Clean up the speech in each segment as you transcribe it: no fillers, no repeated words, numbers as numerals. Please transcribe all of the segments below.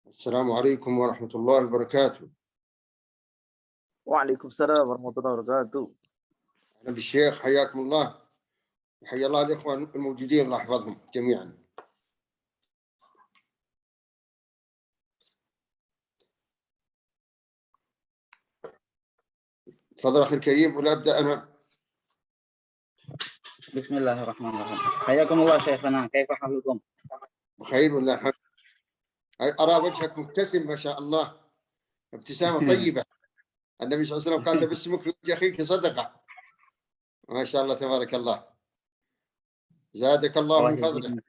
السلام عليكم ورحمة الله وبركاته. وعليكم السلام ورحمة الله وبركاته. أهلا بالشيخ، حياكم الله وحيا الله الإخوة الموجودين، الله يحفظهم جميعا. تفضل أخي الكريم ولا أبدأ أنا؟ بسم الله الرحمن الرحيم. حياكم الله شيخنا، كيف حالكم؟ بخير والله الحمد. أرى وجهك مبتسم ما شاء الله، ابتسامة طيبة. النبي صلى الله عليه وسلم قال تبسمك في وجه أخيك صدقة. ما شاء الله تبارك الله، زادك الله من فضله.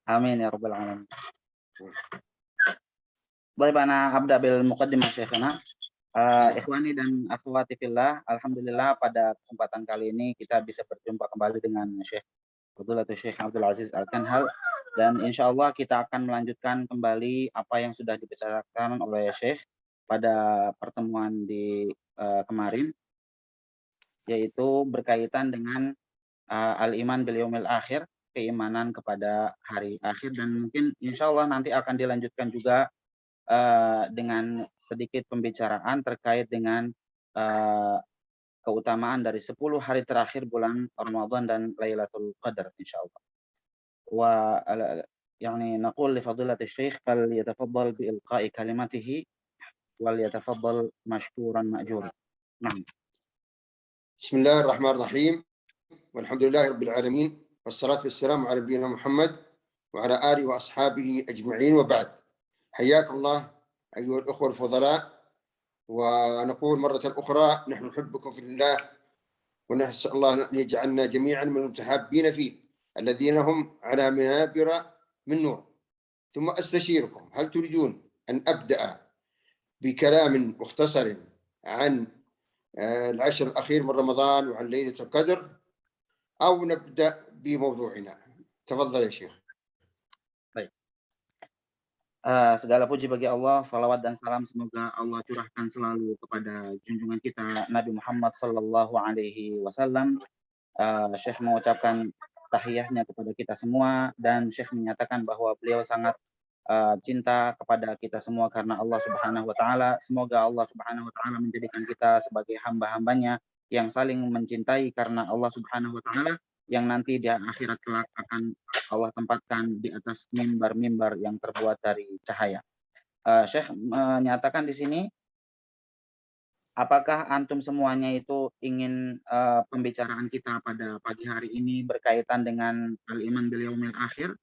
آمين يا رب العالمين. Baik, ana abda bil muqaddimah Syekhana. Ikhwani dan akhwati fillah, alhamdulillah pada kesempatan kali ini kita bisa berjumpa kembali dengan Syekh Fadilatul Syekh Abdul Aziz Al-Kanhal, dan insyaallah kita akan melanjutkan kembali apa yang sudah dibicarakan oleh Syekh pada pertemuan di kemarin, yaitu berkaitan dengan al-iman bil yaumil akhir, keimanan kepada hari akhir, dan mungkin insyaallah nanti akan dilanjutkan juga dengan sedikit pembicaraan terkait dengan keutamaan dari 10 hari terakhir bulan Ramadan dan Lailatul Qadar insyaallah. Wa يعني نقول لفضيلة الشيخ فليتفضل بإلقاء كلمته وليتفضل مشكورا مأجورا. نعم. بسم الله الرحمن الرحيم، والحمد لله رب العالمين، والصلاة والسلام على نبينا محمد وعلى آله وأصحابه أجمعين، وبعد. حياكم الله أيها الأخوة الفضلاء، ونقول مرة أخرى نحن نحبكم في الله، ونسأل الله أن يجعلنا جميعا من المتحابين فيه الذين هم على منابر من نور. ثم أستشيركم، هل تريدون أن أبدأ بكلام مختصر عن العشر الأخير من رمضان وعن ليلة القدر، أو نبدأ بموضوعنا؟ تفضل يا شيخ. Segala puji bagi Allah, salawat dan salam semoga Allah curahkan selalu kepada junjungan kita Nabi Muhammad sallallahu alaihi wasallam. Syekh mengucapkan tahiyahnya kepada kita semua, dan Syekh menyatakan bahwa beliau sangat cinta kepada kita semua karena Allah Subhanahu wa taala. Semoga Allah Subhanahu wa taala menjadikan kita sebagai hamba-hambanya yang saling mencintai karena Allah Subhanahu wa taala, yang nanti di akhirat kelak akan Allah tempatkan di atas mimbar-mimbar yang terbuat dari cahaya. Syekh menyatakan di sini, apakah antum semuanya itu ingin pembicaraan kita pada pagi hari ini berkaitan dengan al-iman bil yaumil akhir,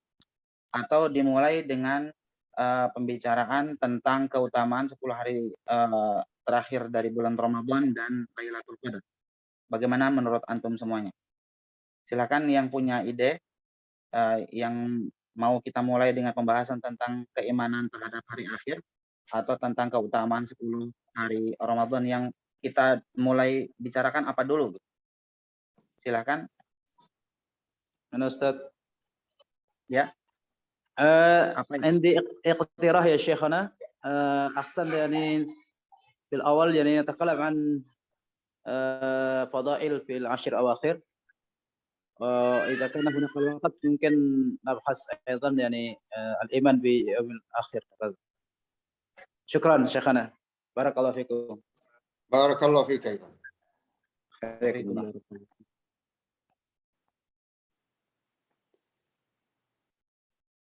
atau dimulai dengan pembicaraan tentang keutamaan 10 hari terakhir dari bulan Ramadan dan Lailatul Qadar? Bagaimana menurut antum semuanya? Silakan yang punya ide, yang mau kita mulai dengan pembahasan tentang keimanan terhadap hari akhir, atau tentang keutamaan 10 hari Ramadan. Yang kita mulai bicarakan apa dulu? Silakan. أنا أستاذ. Ya. عندي اقتراح يا شيخنا. أحسن يعني في الأول يعني نتكلم عن فضائل في العشر الأواخر. إذا كان هناك وقت يمكن نبحث أيضا يعني الإيمان بيوم الآخر. شكرا شيخنا، بارك الله فيكم. بارك الله فيك أيضا.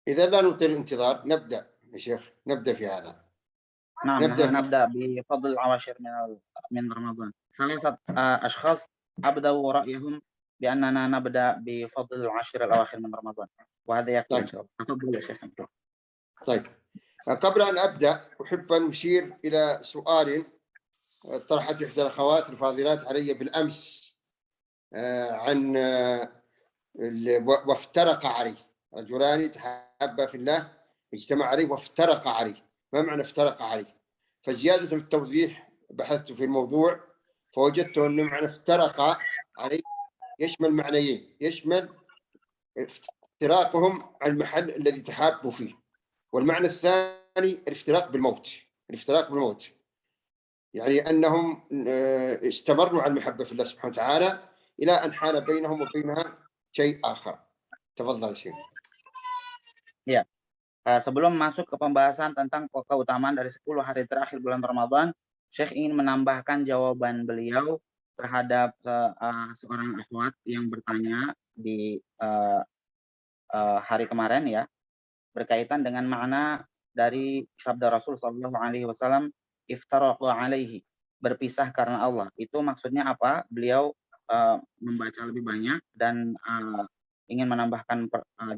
إذا لا نطيل الانتظار نبدأ يا شيخ، نبدأ في هذا. نعم، نبدأ بفضل العشر من رمضان. ثلاثة أشخاص أبدوا رأيهم بأننا نبدأ بفضل العشر الأواخر من رمضان، وهذا يكفي إن شاء الله. تفضل يا شيخ. طيب، قبل أن أبدأ أحب أن أشير إلى سؤال طرحت إحدى الأخوات الفاضلات علي بالأمس عن وافترق عليه، رجلان تحابا في الله اجتمع عليه وافترق عليه. ما معنى افترق عليه؟ فزيادة التوضيح بحثت في الموضوع فوجدت أن معنى افترق عليه يشمل معنيين، يشمل افتراقهم عن المحل الذي تحابوا فيه، والمعنى الثاني الافتراق بالموت. الافتراق بالموت يعني أنهم استمروا على المحبة في الله سبحانه وتعالى إلى أن حال بينهم وبينها شيء آخر. تفضل شيخ. Ya, Sebelum masuk ke pembahasan tentang keutamaan dari 10 hari terakhir bulan Ramadan, Syekh ingin menambahkan jawaban beliau terhadap seorang akhwat yang bertanya di hari kemarin ya, berkaitan dengan makna dari sabda Rasul Shallallahu Alaihi Wasallam, iftaraqu alaihi, berpisah karena Allah. Itu maksudnya apa? Beliau membaca lebih banyak dan ingin menambahkan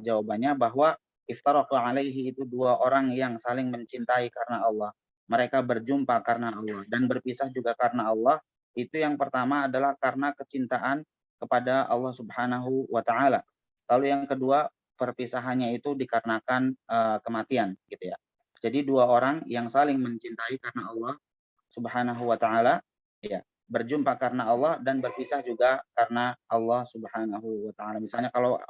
jawabannya bahwa iftaraqu alaihi itu dua orang yang saling mencintai karena Allah. Mereka berjumpa karena Allah dan berpisah juga karena Allah. Itu yang pertama adalah karena kecintaan kepada Allah Subhanahu wa taala. Lalu yang kedua, perpisahannya itu dikarenakan kematian gitu ya. Jadi dua orang yang saling mencintai karena Allah Subhanahu wa taala ya, berjumpa karena Allah dan berpisah juga karena Allah Subhanahu wa taala. Misalnya kalau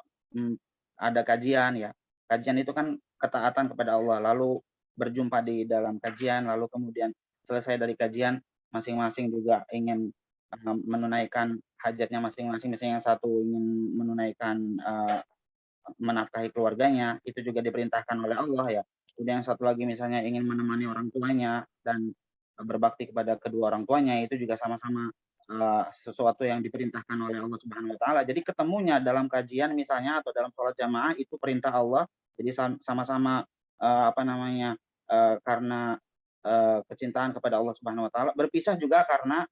ada kajian ya. Kajian itu kan ketaatan kepada Allah, lalu berjumpa di dalam kajian, lalu kemudian selesai dari kajian masing-masing juga ingin menunaikan hajatnya masing-masing. Misalnya yang satu ingin menunaikan menafkahi keluarganya, itu juga diperintahkan oleh Allah ya. Kemudian yang satu lagi misalnya ingin menemani orang tuanya dan berbakti kepada kedua orang tuanya, itu juga sama-sama sesuatu yang diperintahkan oleh Allah Subhanahu wa taala. Jadi ketemunya dalam kajian misalnya atau dalam sholat jamaah itu perintah Allah. Jadi sama-sama karena kecintaan kepada Allah Subhanahu wa taala, berpisah juga karena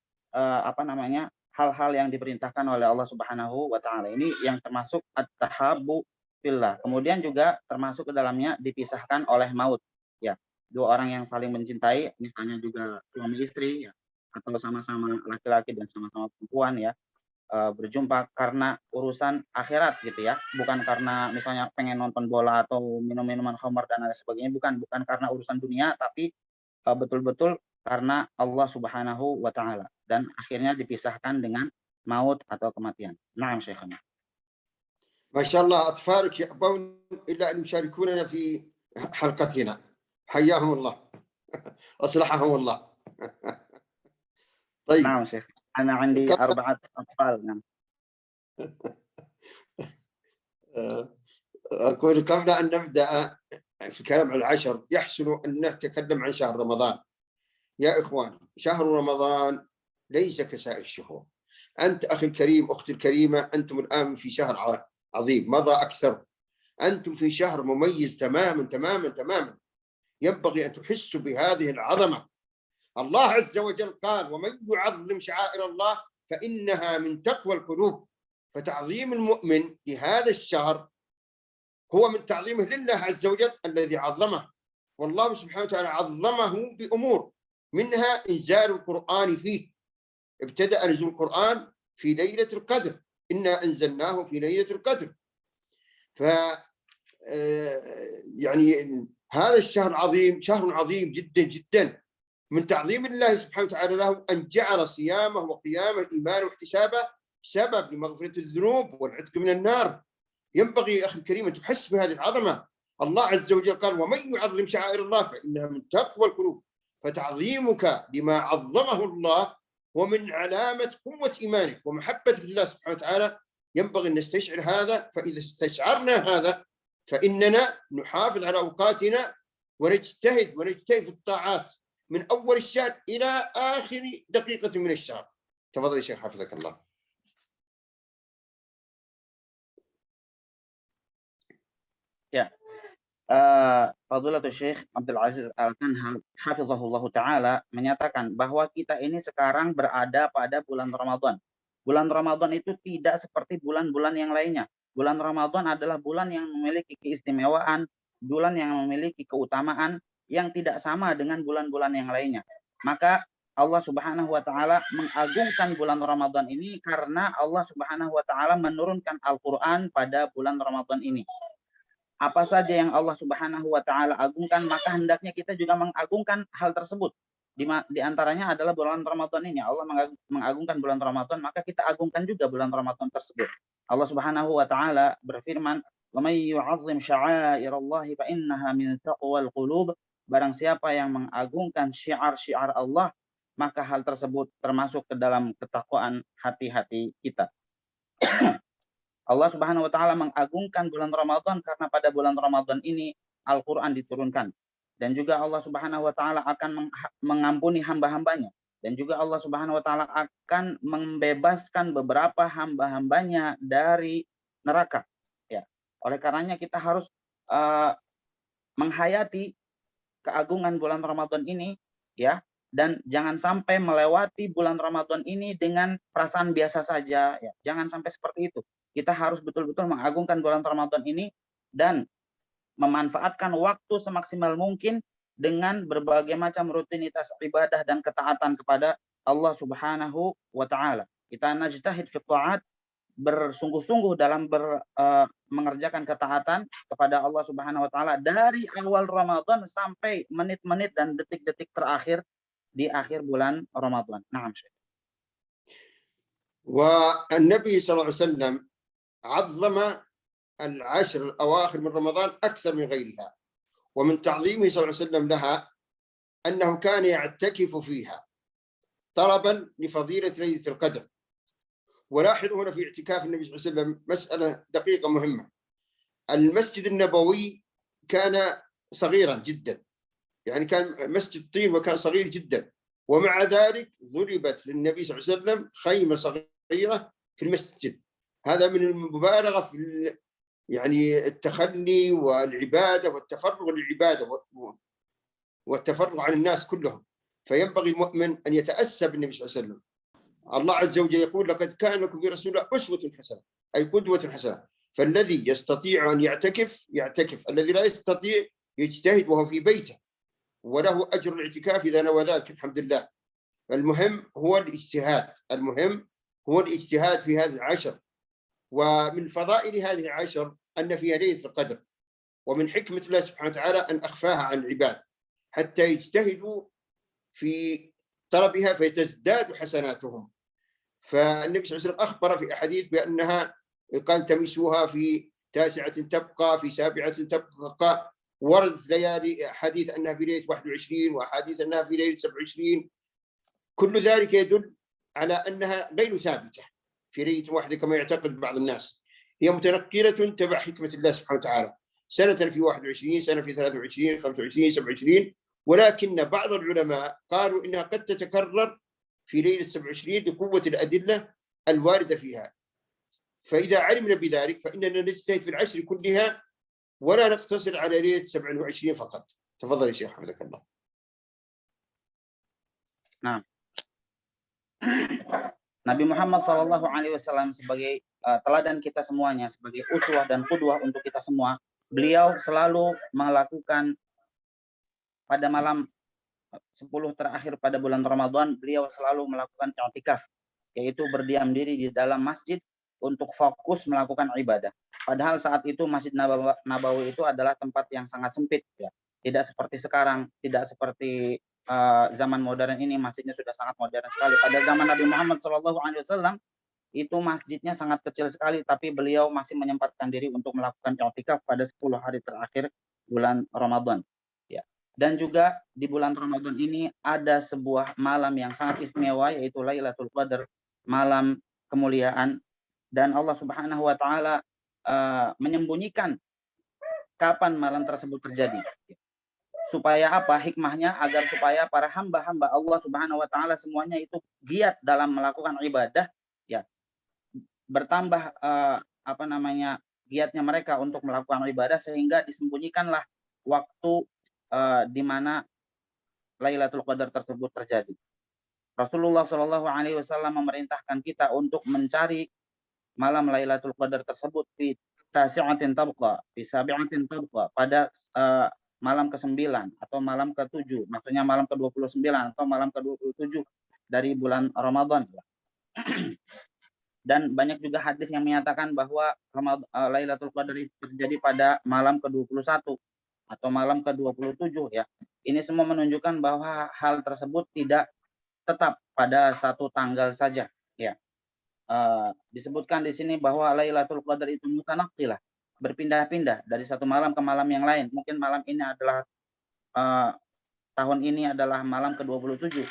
hal-hal yang diperintahkan oleh Allah Subhanahu wa taala. Ini yang termasuk at-tahabbu fillah. Kemudian juga termasuk ke dalamnya dipisahkan oleh maut ya. Dua orang yang saling mencintai, misalnya juga suami istri ya, atau sama-sama laki-laki dan sama-sama perempuan ya, berjumpa karena urusan akhirat gitu ya, bukan karena misalnya pengen nonton bola atau minum minuman khamar dan lain sebagainya, bukan karena urusan dunia, tapi betul-betul karena Allah Subhanahu wa taala, dan akhirnya dipisahkan dengan maut atau kematian. Naam Syekhana. ما شاء الله أطفالك يأبون إلا أن يشاركوننا في حلقتنا. حياهم الله أصلحهم الله. طيب. نعم شيخ، أنا عندي 4 أطفال. نعم. أقول قبل أن نبدأ في الكلام عن العشر يحسن أن نتكلم عن شهر رمضان. يا إخوان، شهر رمضان ليس كسائر الشهور. أنت أخي الكريم، أختي الكريمة، أنتم الآن في شهر عظيم مضى أكثر. أنتم في شهر مميز تماما تماما تماما. ينبغي أن تحسوا بهذه العظمة. الله عز وجل قال: ومن يعظم شعائر الله فإنها من تقوى القلوب. فتعظيم المؤمن لهذا الشهر هو من تعظيمه لله عز وجل الذي عظمه. والله سبحانه وتعالى عظمه بأمور، منها إنزال القرآن فيه. ابتدأ نزول القرآن في ليلة القدر، إنا أنزلناه في ليلة القدر. يعني هذا الشهر عظيم، شهر عظيم جدا جدا. من تعظيم الله سبحانه وتعالى له أن جعل صيامه وقيامه إيمانا واحتسابا سبب لمغفرة الذنوب والعتق من النار. ينبغي أخي الكريم أن تحس بهذه العظمة. الله عز وجل قال: ومن يعظم شعائر الله فإنها من تقوى القلوب. فتعظيمك لما عظمه الله ومن علامة قوة إيمانك ومحبتك لله سبحانه وتعالى. ينبغي أن نستشعر هذا، فإذا استشعرنا هذا فإننا نحافظ على أوقاتنا ونجتهد في الطاعات من أول الشهر إلى آخر دقيقة من الشهر. تفضل يا شيخ حفظك الله. Ya, Fadilatul Syekh Abdul Aziz Al-Kanhal hafizahullah taala menyatakan bahwa kita ini sekarang berada pada bulan Ramadan. Bulan Ramadan itu tidak seperti bulan-bulan yang lainnya. Bulan Ramadan adalah bulan yang memiliki keistimewaan, bulan yang memiliki keutamaan yang tidak sama dengan bulan-bulan yang lainnya. Maka Allah Subhanahu wa taala mengagungkan bulan Ramadan ini karena Allah Subhanahu wa taala menurunkan Al-Qur'an pada bulan Ramadan ini. Apa saja yang Allah Subhanahu wa taala agungkan, maka hendaknya kita juga mengagungkan hal tersebut. Di antaranya adalah bulan Ramadan ini. Allah mengagungkan bulan Ramadan, maka kita agungkan juga bulan Ramadan tersebut. Allah Subhanahu wa taala berfirman, "Wa may yu'azzim sya'airallahi fa innaha min taqwal qulub." Barang siapa yang mengagungkan syiar-syiar Allah, maka hal tersebut termasuk ke dalam ketakwaan hati-hati kita. Allah Subhanahu wa taala mengagungkan bulan Ramadan karena pada bulan Ramadan ini Al-Quran diturunkan. Dan juga Allah Subhanahu wa Ta'ala akan mengampuni hamba-hambanya. Dan juga Allah Subhanahu wa Ta'ala akan membebaskan beberapa hamba-hambanya dari neraka. Ya. Oleh karenanya kita harus menghayati keagungan bulan Ramadan ini, ya, dan jangan sampai melewati bulan Ramadan ini dengan perasaan biasa saja, ya. Jangan sampai seperti itu. Kita harus betul-betul mengagungkan bulan Ramadan ini dan memanfaatkan waktu semaksimal mungkin dengan berbagai macam rutinitas ibadah dan ketaatan kepada Allah Subhanahu wa Ta'ala. Kita najtahid fi ta'at, bersungguh-sungguh dalam mengerjakan ketaatan kepada Allah Subhanahu wa Ta'ala dari awal Ramadan sampai menit-menit dan detik-detik terakhir di akhir bulan Ramadan. Naam, Syekh. والنبي صلى الله عليه وسلم عظم العشر الأواخر من رمضان أكثر من غيرها، ومن تعظيمه صلى الله عليه وسلم لها أنه كان يعتكف فيها طلبا لفضيلة ليلة القدر. ولاحظوا هنا في اعتكاف النبي صلى الله عليه وسلم مسألة دقيقة مهمة. المسجد النبوي كان صغيرا جدا، يعني كان مسجد طين وكان صغير جدا، ومع ذلك ضربت للنبي صلى الله عليه وسلم خيمة صغيرة في المسجد. هذا من المبالغة في يعني التخلي والعبادة والتفرغ للعبادة والتفرغ عن الناس كلهم. فينبغي المؤمن أن يتأسى بالنبي صلى الله عليه وسلم. الله عز وجل يقول لقد كان لكم في رسول الله أسوة حسنة، أي قدوة حسنة. فالذي يستطيع أن يعتكف، الذي لا يستطيع يجتهد وهو في بيته، وله أجر الاعتكاف إذا نوى ذلك، الحمد لله. المهم هو الاجتهاد، المهم هو الاجتهاد في هذه العشر. ومن فضائل هذه العشر أن فيها ليلة القدر، ومن حكمة الله سبحانه وتعالى أن أخفاها عن العباد حتى يجتهدوا في طلبها فيتزداد حسناتهم. فالنبي صلى الله عليه وسلم أخبر في أحاديث بأنها قال تمسوها في 9 تبقى، في 7 تبقى. وردت ليالي أحاديث أنها في ليلة 21، وأحاديث أنها في ليلة 27. كل ذلك يدل على أنها غير ثابتة في ليلة واحدة كما يعتقد بعض الناس. هي متنقلة تبع حكمة الله سبحانه وتعالى، سنة في 21، سنة في 23، 25، 27. ولكن بعض العلماء قالوا إنها قد تتكرر في ليلة 27 لقوة الأدلة الواردة فيها. فإذا علمنا بذلك فإننا نجتهد في العشر كلها ولا نقتصر على ليلة 27 فقط. تفضل يا شيخ حفظك الله. Nah, Nabi Muhammad SAW sebagai teladan kita semuanya, sebagai uswah dan qudwah untuk kita semua, beliau selalu melakukan pada malam 10 terakhir pada bulan Ramadan, beliau selalu melakukan i'tikaf, yaitu berdiam diri di dalam masjid untuk fokus melakukan ibadah. Padahal saat itu Masjid Nabawi itu adalah tempat yang sangat sempit, ya. Tidak seperti sekarang, tidak seperti zaman modern ini, masjidnya sudah sangat modern sekali. Pada zaman Nabi Muhammad SAW itu masjidnya sangat kecil sekali, tapi beliau masih menyempatkan diri untuk melakukan i'tikaf pada 10 hari terakhir bulan Ramadan. Ya. Dan juga di bulan Ramadan ini ada sebuah malam yang sangat istimewa, yaitu Lailatul Qadar, malam kemuliaan. Dan Allah Subhanahu wa Ta'ala menyembunyikan kapan malam tersebut terjadi. Supaya apa? Hikmahnya agar supaya para hamba-hamba Allah Subhanahu wa Ta'ala semuanya itu giat dalam melakukan ibadah, ya. Bertambah giatnya mereka untuk melakukan ibadah, sehingga disembunyikanlah waktu di mana Lailatul Qadar tersebut terjadi. Rasulullah Shallallahu Alaihi Wasallam memerintahkan kita untuk mencari malam Lailatul Qadar tersebut di tasi'atin tabqa, di sabi'atin tabqa, pada malam ke-9 atau malam ke-7, maksudnya malam ke-29 atau malam ke-27 dari bulan Ramadan. Dan banyak juga hadis yang menyatakan bahwa Lailatul Qadar terjadi pada malam ke-21 atau malam ke-27, ya. Ini semua menunjukkan bahwa hal tersebut tidak tetap pada satu tanggal saja, ya. Disebutkan di sini bahwa Lailatul Qadar itu mutanaqqilah, berpindah-pindah dari satu malam ke malam yang lain. Mungkin malam ini adalah tahun ini adalah malam ke-27,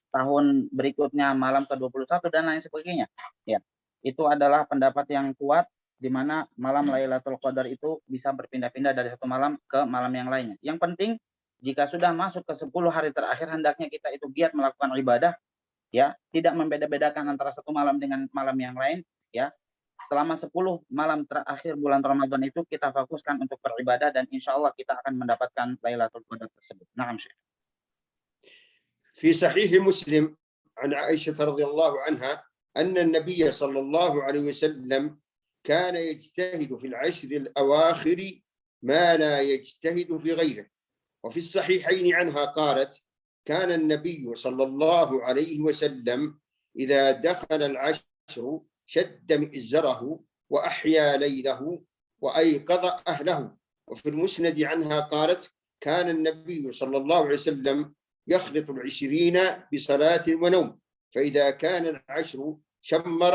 tahun berikutnya malam ke-21 dan lain sebagainya. Ya, itu adalah pendapat yang kuat di mana malam Lailatul Qadar itu bisa berpindah-pindah dari satu malam ke malam yang lainnya. Yang penting jika sudah masuk ke 10 hari terakhir, hendaknya kita itu giat melakukan ibadah, ya, tidak membeda-bedakan antara satu malam dengan malam yang lain, ya. Selama 10 malam terakhir bulan Ramadan itu kita fokuskan untuk beribadah dan insya Allah kita akan mendapatkan Lailatul Qadar tersebut. Naam, Syekh. في صحيح مسلم عن عائشة رضي الله عنها أن النبي صلى الله عليه وسلم كان يجتهد في العشر الأواخر ما لا يجتهد في غيره. وفي الصحيحين عنها قالت: كان النبي صلى الله عليه وسلم إذا دخل العشر شد مئزره وأحيا ليله وأيقظ أهله. وفي المسند عنها قالت: كان النبي صلى الله عليه وسلم يخلط العشرين بصلاة ونوم، فإذا كان العشر شمر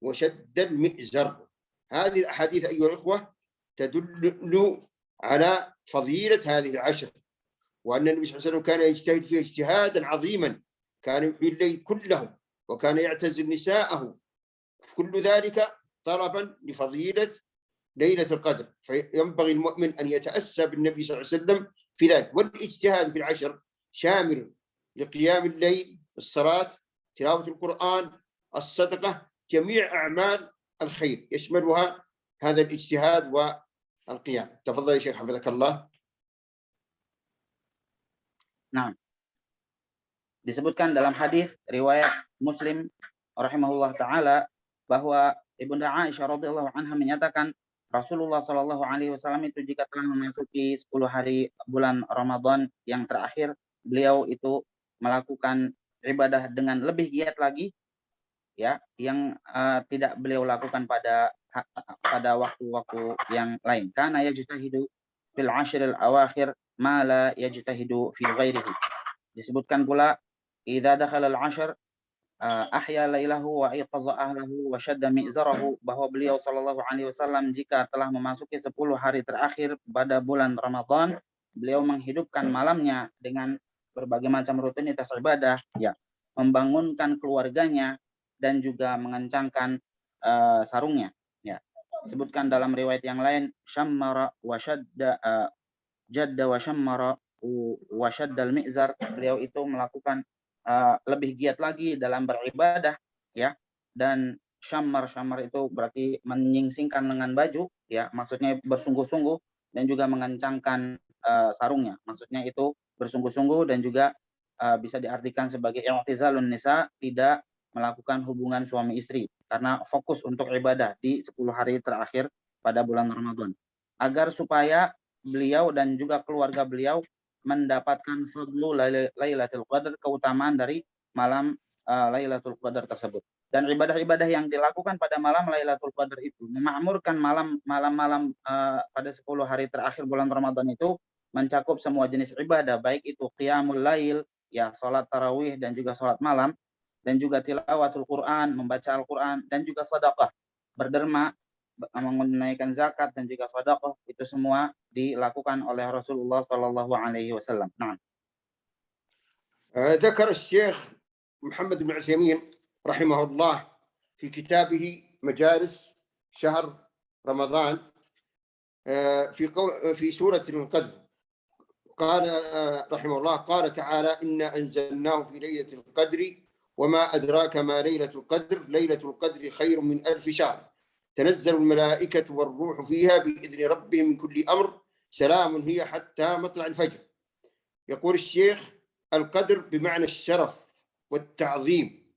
وشد المئزر. هذه الأحاديث أيها الأخوة تدل على فضيلة هذه العشر، وأن النبي صلى الله عليه وسلم كان يجتهد فيها اجتهادا عظيما، كان يحيي الليل كله وكان يعتزل نساءه، كل ذلك طلبا لفضيلة ليلة القدر. فينبغي المؤمن أن يتأسى بالنبي صلى الله عليه وسلم في ذلك. والاجتهاد في العشر شامل لقيام الليل، الصلاة، تلاوة القرآن، الصدقة، جميع أعمال الخير يشملها هذا الاجتهاد والقيام. تفضل يا شيخ حفظك الله. Nah, disebutkan dalam hadis riwayat Muslim rahimahullah taala bahwa Ibunda Aisyah radhiyallahu anha menyatakan Rasulullah Shallallahu alaihi wasallam itu jika telah memasuki 10 hari bulan Ramadan yang terakhir, beliau itu melakukan ibadah dengan lebih giat lagi, ya, yang tidak beliau lakukan pada waktu-waktu yang lain. Kana yajtahidu fil ashril awakhir ma la yajtahidu fi ghairihi. Disebutkan pula idza dakhala al-ashr ahya lailahu wa ayqadha ahlahu wa shadda mi'zarahu, bahwa beliau sallallahu alaihi wasallam jika telah memasuki 10 hari terakhir pada bulan Ramadan, beliau menghidupkan malamnya dengan berbagai macam rutinitas ibadah, ya, membangunkan keluarganya dan juga mengencangkan sarungnya, ya. Disebutkan dalam riwayat yang lain syammara wa shadda jadda wa syammara wa shaddal mi'zar, beliau itu melakukan lebih giat lagi dalam beribadah, ya, dan syammar itu berarti menyingsingkan lengan baju, ya, maksudnya bersungguh-sungguh, dan juga mengencangkan sarungnya, maksudnya itu bersungguh-sungguh, dan juga bisa diartikan sebagai i'tizalun nisa, tidak melakukan hubungan suami istri karena fokus untuk ibadah di 10 hari terakhir pada bulan Ramadan, agar supaya beliau dan juga keluarga beliau mendapatkan fadlu Lailatul Qadar, keutamaan dari malam Lailatul Qadar tersebut. Dan ibadah-ibadah yang dilakukan pada malam Lailatul Qadar itu memakmurkan malam-malam pada 10 hari terakhir bulan Ramadan itu mencakup semua jenis ibadah, baik itu qiyamul lail, ya, salat tarawih dan juga salat malam, dan juga tilawatul Quran, membaca Al-Quran, dan juga sedekah, berderma, menunaikan zakat dan juga sedekah, itu semua dilakukan oleh Rasulullah Shallallahu alaihi wasallam. Nah. ذكر الشيخ محمد بن عثيمين رحمه الله في كتابه مجالس شهر رمضان في سورة القدر، قال رحمه الله: قال تعالى: إنا أنزلناه في ليلة القدر وما أدراك ما ليلة القدر، ليلة القدر خير من 1000 شهر، تنزل الملائكة والروح فيها بإذن ربهم من كل أمر، سلام هي حتى مطلع الفجر. يقول الشيخ: القدر بمعنى الشرف والتعظيم،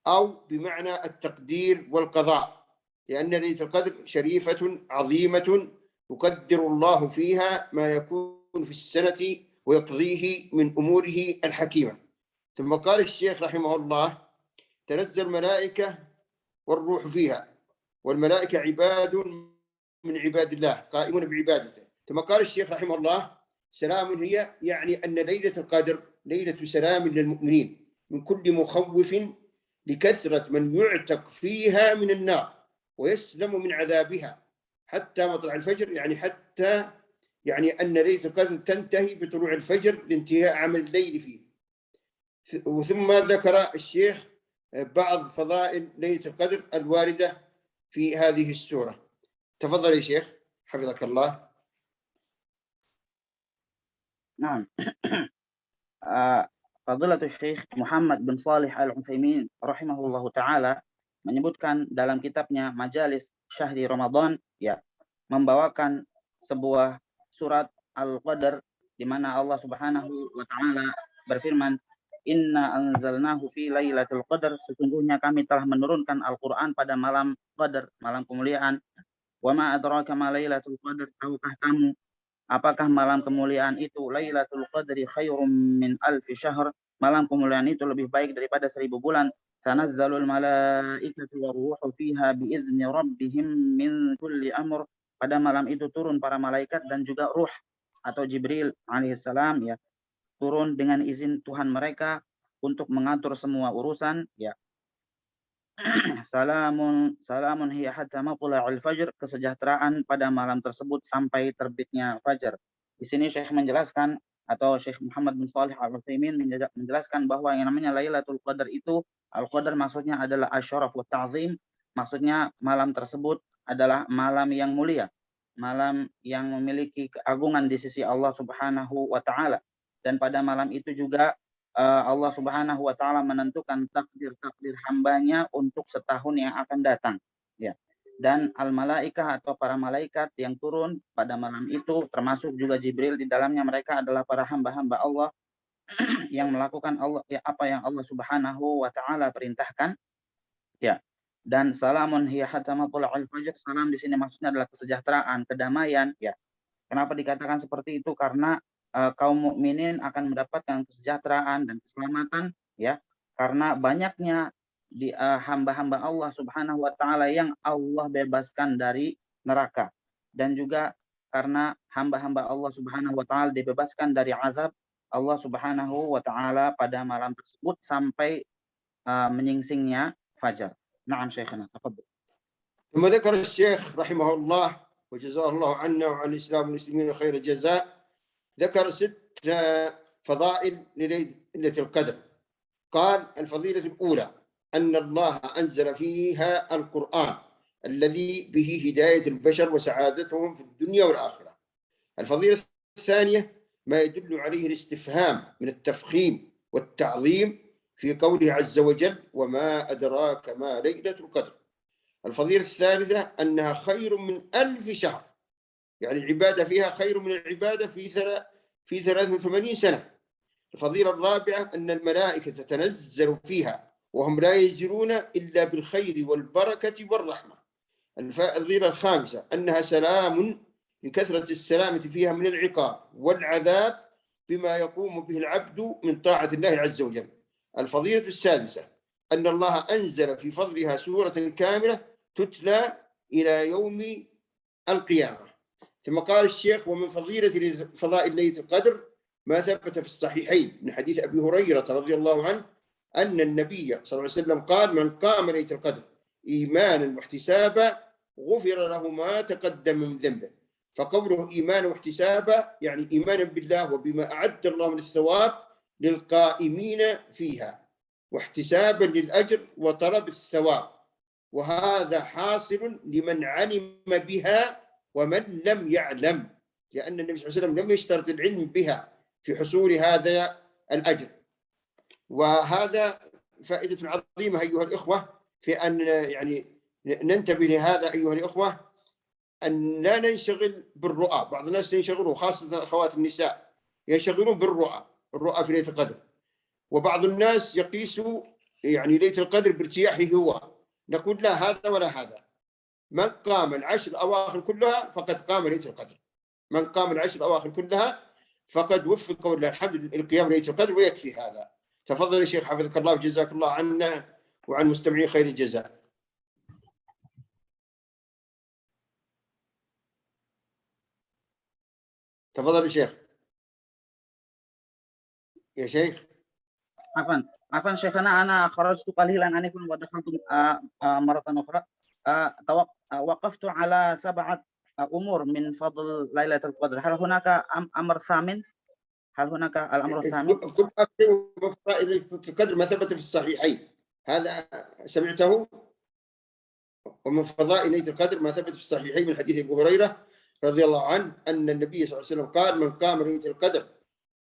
أو بمعنى التقدير والقضاء، لأن ليلة القدر شريفة عظيمة يقدر الله فيها ما يكون في السنة ويقضيه من أموره الحكيمة. ثم قال الشيخ رحمه الله: تنزل الملائكة والروح فيها، والملائكة عباد من عباد الله قائمون بعبادته. ثم قال الشيخ رحمه الله: سلام هي، يعني أن ليلة القدر ليلة سلام للمؤمنين من كل مخوف، لكثرة من يعتق فيها من النار ويسلم من عذابها حتى مطلع الفجر، يعني حتى أن ليلة القدر تنتهي بطلوع الفجر لانتهاء عمل الليل فيه. ثم ذكر الشيخ بعض فضائل ليلة القدر الواردة في هذه السورة. تفضل يا شيخ حفظك الله. Nah, Fadilatul Syekh Muhammad bin Shalih Al-Utsaimin rahimahullahu taala menyebutkan dalam kitabnya Majalis Syahri Ramadan, ya, membawakan sebuah surat Al-Qadar di mana Allah Subhanahu wa taala berfirman, "Inna anzalnahu fi lailatul qadar," sesungguhnya kami telah menurunkan Al-Qur'an pada malam Qadar, malam kemuliaan. "Wa ma adraka ma lailatul qadar," tahukah kamu apakah malam kemuliaan itu? Lailatul Qadri khairum min alfi syahr. Malam kemuliaan itu lebih baik daripada 1000 bulan. Tanazzalul malaikatu waruhu fiha biizni rabbihim min kulli amr. Pada malam itu turun para malaikat dan juga ruh atau Jibril alaihissalam, ya, turun dengan izin Tuhan mereka untuk mengatur semua urusan, ya. Salamun hiya hatta matla'il fajr, kesejahteraan pada malam tersebut sampai terbitnya fajar. Di sini Syekh menjelaskan, atau Syekh Muhammad bin Shalih Al-Utsaimin menjelaskan bahwa yang namanya Lailatul Qadar itu, Al-Qadar maksudnya adalah asyaraf wa ta'zim, maksudnya malam tersebut adalah malam yang mulia, malam yang memiliki keagungan di sisi Allah Subhanahu wa taala. Dan pada malam itu juga Allah Subhanahu wa taala menentukan takdir-takdir hambanya untuk setahun yang akan datang, ya. Dan al-malaikah atau para malaikat yang turun pada malam itu termasuk juga Jibril di dalamnya, mereka adalah para hamba-hamba Allah yang melakukan Allah, ya, apa yang Allah Subhanahu wa taala perintahkan, ya. Dan salamun hiya hatta matla'il fajr, salam di sini maksudnya adalah kesejahteraan, kedamaian, ya. Kenapa dikatakan seperti itu? Karena kaum mukminin akan mendapatkan kesejahteraan dan keselamatan, ya, karena banyaknya di hamba-hamba Allah Subhanahu wa taala yang Allah bebaskan dari neraka, dan juga karena hamba-hamba Allah Subhanahu wa taala dibebaskan dari azab Allah Subhanahu wa taala pada malam tersebut sampai menyingsingnya fajar. Naam Syekhana, tafadhal. ثم ذكر الشيخ رحمه الله وجزاه الله عنا وعن الإسلام والمسلمين خير الجزاء، ذكر 6 فضائل لليلة القدر. قال: الفضيلة الأولى أن الله أنزل فيها القرآن الذي به هداية البشر وسعادتهم في الدنيا والآخرة. الفضيلة الثانية ما يدل عليه الاستفهام من التفخيم والتعظيم في قوله عز وجل: وما أدراك ما ليلة القدر. الفضيلة الثالثة أنها خير من 1000 شهر، يعني العبادة فيها خير من العبادة في 83 سنة. الفضيلة الرابعة أن الملائكة تتنزل فيها وهم لا ينزلون إلا بالخير والبركة والرحمة. الفضيلة الخامسة أنها سلام لكثرة السلامة فيها من العقاب والعذاب بما يقوم به العبد من طاعة الله عز وجل. الفضيلة السادسة أن الله أنزل في فضلها سورة كاملة تتلى إلى يوم القيامة. ثم قال الشيخ: ومن فضائل ليلة القدر ما ثبت في الصحيحين من حديث أبي هريرة رضي الله عنه أن النبي صلى الله عليه وسلم قال: من قام ليلة القدر إيمانا واحتسابا غفر له ما تقدم من ذنبه. فقوله إيمانا واحتسابا يعني إيمانا بالله وبما أعد الله من الثواب للقائمين فيها، واحتسابا للأجر وطلب الثواب، وهذا حاصل لمن علم بها ومن لم يعلم، لأن النبي صلى الله عليه وسلم لم يشترط العلم بها في حصول هذا الأجر. وهذا فائدة عظيمة أيها الإخوة في أن يعني ننتبه لهذا أيها الإخوة، أن لا ننشغل بالرؤى. بعض الناس ينشغلون، خاصة الأخوات النساء ينشغلون الرؤى في ليلة القدر، وبعض الناس يقيسوا يعني ليلة القدر بارتياحه هو. نقول لا، هذا ولا هذا. من قام العشر الأواخر كلها فقد قام ليلة القدر، من قام العشر الأواخر كلها فقد وفق ولله الحمد القيام ليلة القدر، ويكفي هذا. تفضل يا شيخ حفظك الله وجزاك الله عنا وعن مستمعين خير الجزاء. تفضل يا شيخ. يا شيخ. عفوا شيخنا، أنا خرجت قليلا عنكم ودخلت مرة أخرى. وقفت على 7 أمور من فضل ليلة القدر. هل هناك أمر ثامن؟ هل هناك الأمر الثامن؟ كل فضائل ليلة القدر ما ثبت في الصحيحين، هذا سمعته؟ ومن فضائل ليلة القدر ما ثبت في الصحيحين من حديث أبو هريرة رضي الله عنه أن النبي صلى الله عليه وسلم قال: من قام ليلة القدر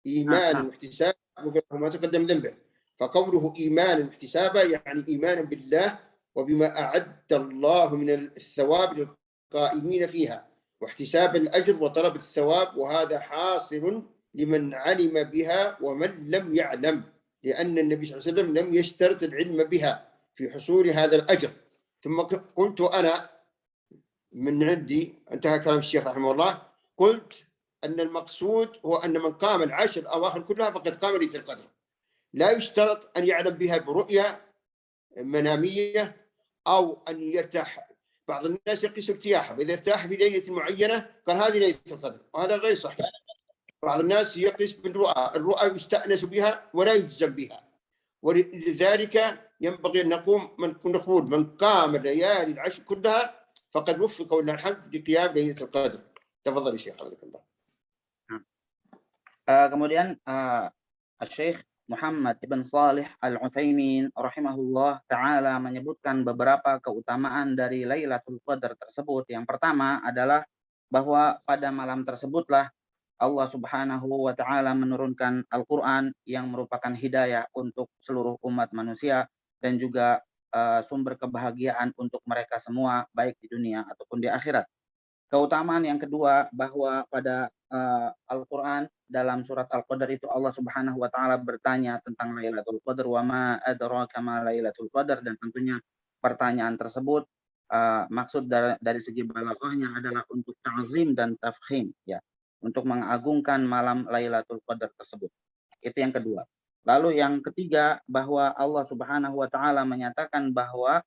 إيمانا واحتسابا غفر له ما تقدم ذنبه. فقوله إيمانا واحتسابا يعني إيمانا بالله وبما أعد الله من الثواب للقائمين فيها، واحتساب الأجر وطلب الثواب، وهذا حاصل لمن علم بها ومن لم يعلم، لأن النبي صلى الله عليه وسلم لم يشترط العلم بها في حصول هذا الأجر. ثم قلت أنا من عندي، انتهى كلام الشيخ رحمه الله، قلت أن المقصود هو أن من قام العشر الأواخر كلها فقد قام ليلة القدر، لا يشترط أن يعلم بها برؤية منامية أو أن يرتاح. بعض الناس يقيس ارتياحه، فإذا ارتاح في ليلة معينة قال هذه ليلة القدر، وهذا غير صحيح. بعض الناس يقيس بالرؤى، الرؤى يستأنس بها ولا يجزم بها، ولذلك ينبغي أن نقول من قام الليالي العشر كلها فقد وفق ولله الحمد لقيام ليلة القدر. تفضل يا شيخ، حفظك الله. Kemudian Syekh Muhammad ibn Shalih Al-Utsaimin rahimahullah taala menyebutkan beberapa keutamaan dari Lailatul Qadar tersebut. Yang pertama adalah bahwa pada malam tersebutlah Allah Subhanahu wa taala menurunkan Al-Qur'an yang merupakan hidayah untuk seluruh umat manusia dan juga sumber kebahagiaan untuk mereka semua baik di dunia ataupun di akhirat. Keutamaan yang kedua bahwa pada Al-Qur'an dalam surat Al-Qadar itu Allah Subhanahu wa taala bertanya tentang Lailatul Qadar, wa ma adraka ma Lailatul Qadar, dan tentunya pertanyaan tersebut maksud dari segi balaghahnya adalah untuk ta'zim dan tafkhim, ya, untuk mengagungkan malam Lailatul Qadar tersebut. Itu yang kedua. Lalu yang ketiga bahwa Allah Subhanahu wa taala menyatakan bahwa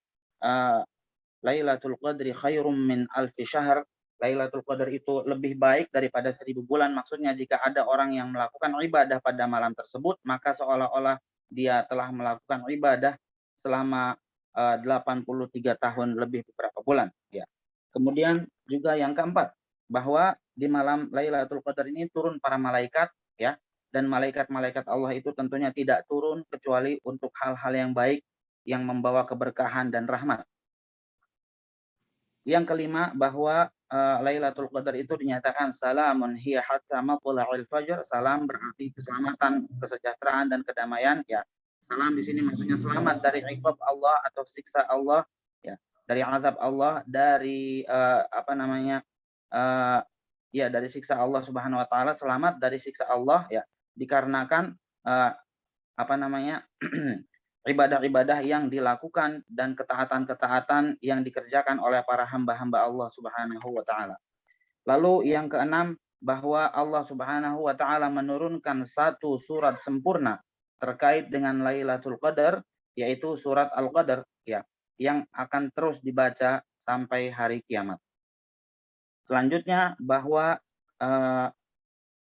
Lailatul Qadri khairum min alfi syahr. Lailatul Qadar itu lebih baik daripada 1000 bulan. Maksudnya jika ada orang yang melakukan ibadah pada malam tersebut, maka seolah-olah dia telah melakukan ibadah selama 83 tahun lebih beberapa bulan. Ya. Kemudian juga yang keempat, bahwa di malam Lailatul Qadar ini turun para malaikat, ya, dan malaikat-malaikat Allah itu tentunya tidak turun kecuali untuk hal-hal yang baik yang membawa keberkahan dan rahmat. Yang kelima bahwa Lailatul Qadar itu dinyatakan salamun hiya hatta matla'il fajr. Salam berarti keselamatan, kesejahteraan dan kedamaian, ya. Salam di sini maksudnya selamat dari iqab Allah atau siksa Allah, ya, dari azab Allah, dari dari siksa Allah Subhanahu wa taala, selamat dari siksa Allah, ya, dikarenakan ibadah-ibadah yang dilakukan dan ketaatan-ketaatan yang dikerjakan oleh para hamba-hamba Allah Subhanahu wa taala. Lalu yang keenam bahwa Allah Subhanahu wa taala menurunkan satu surat sempurna terkait dengan Lailatul Qadar, yaitu surat Al-Qadar, ya, yang akan terus dibaca sampai hari kiamat. Selanjutnya bahwa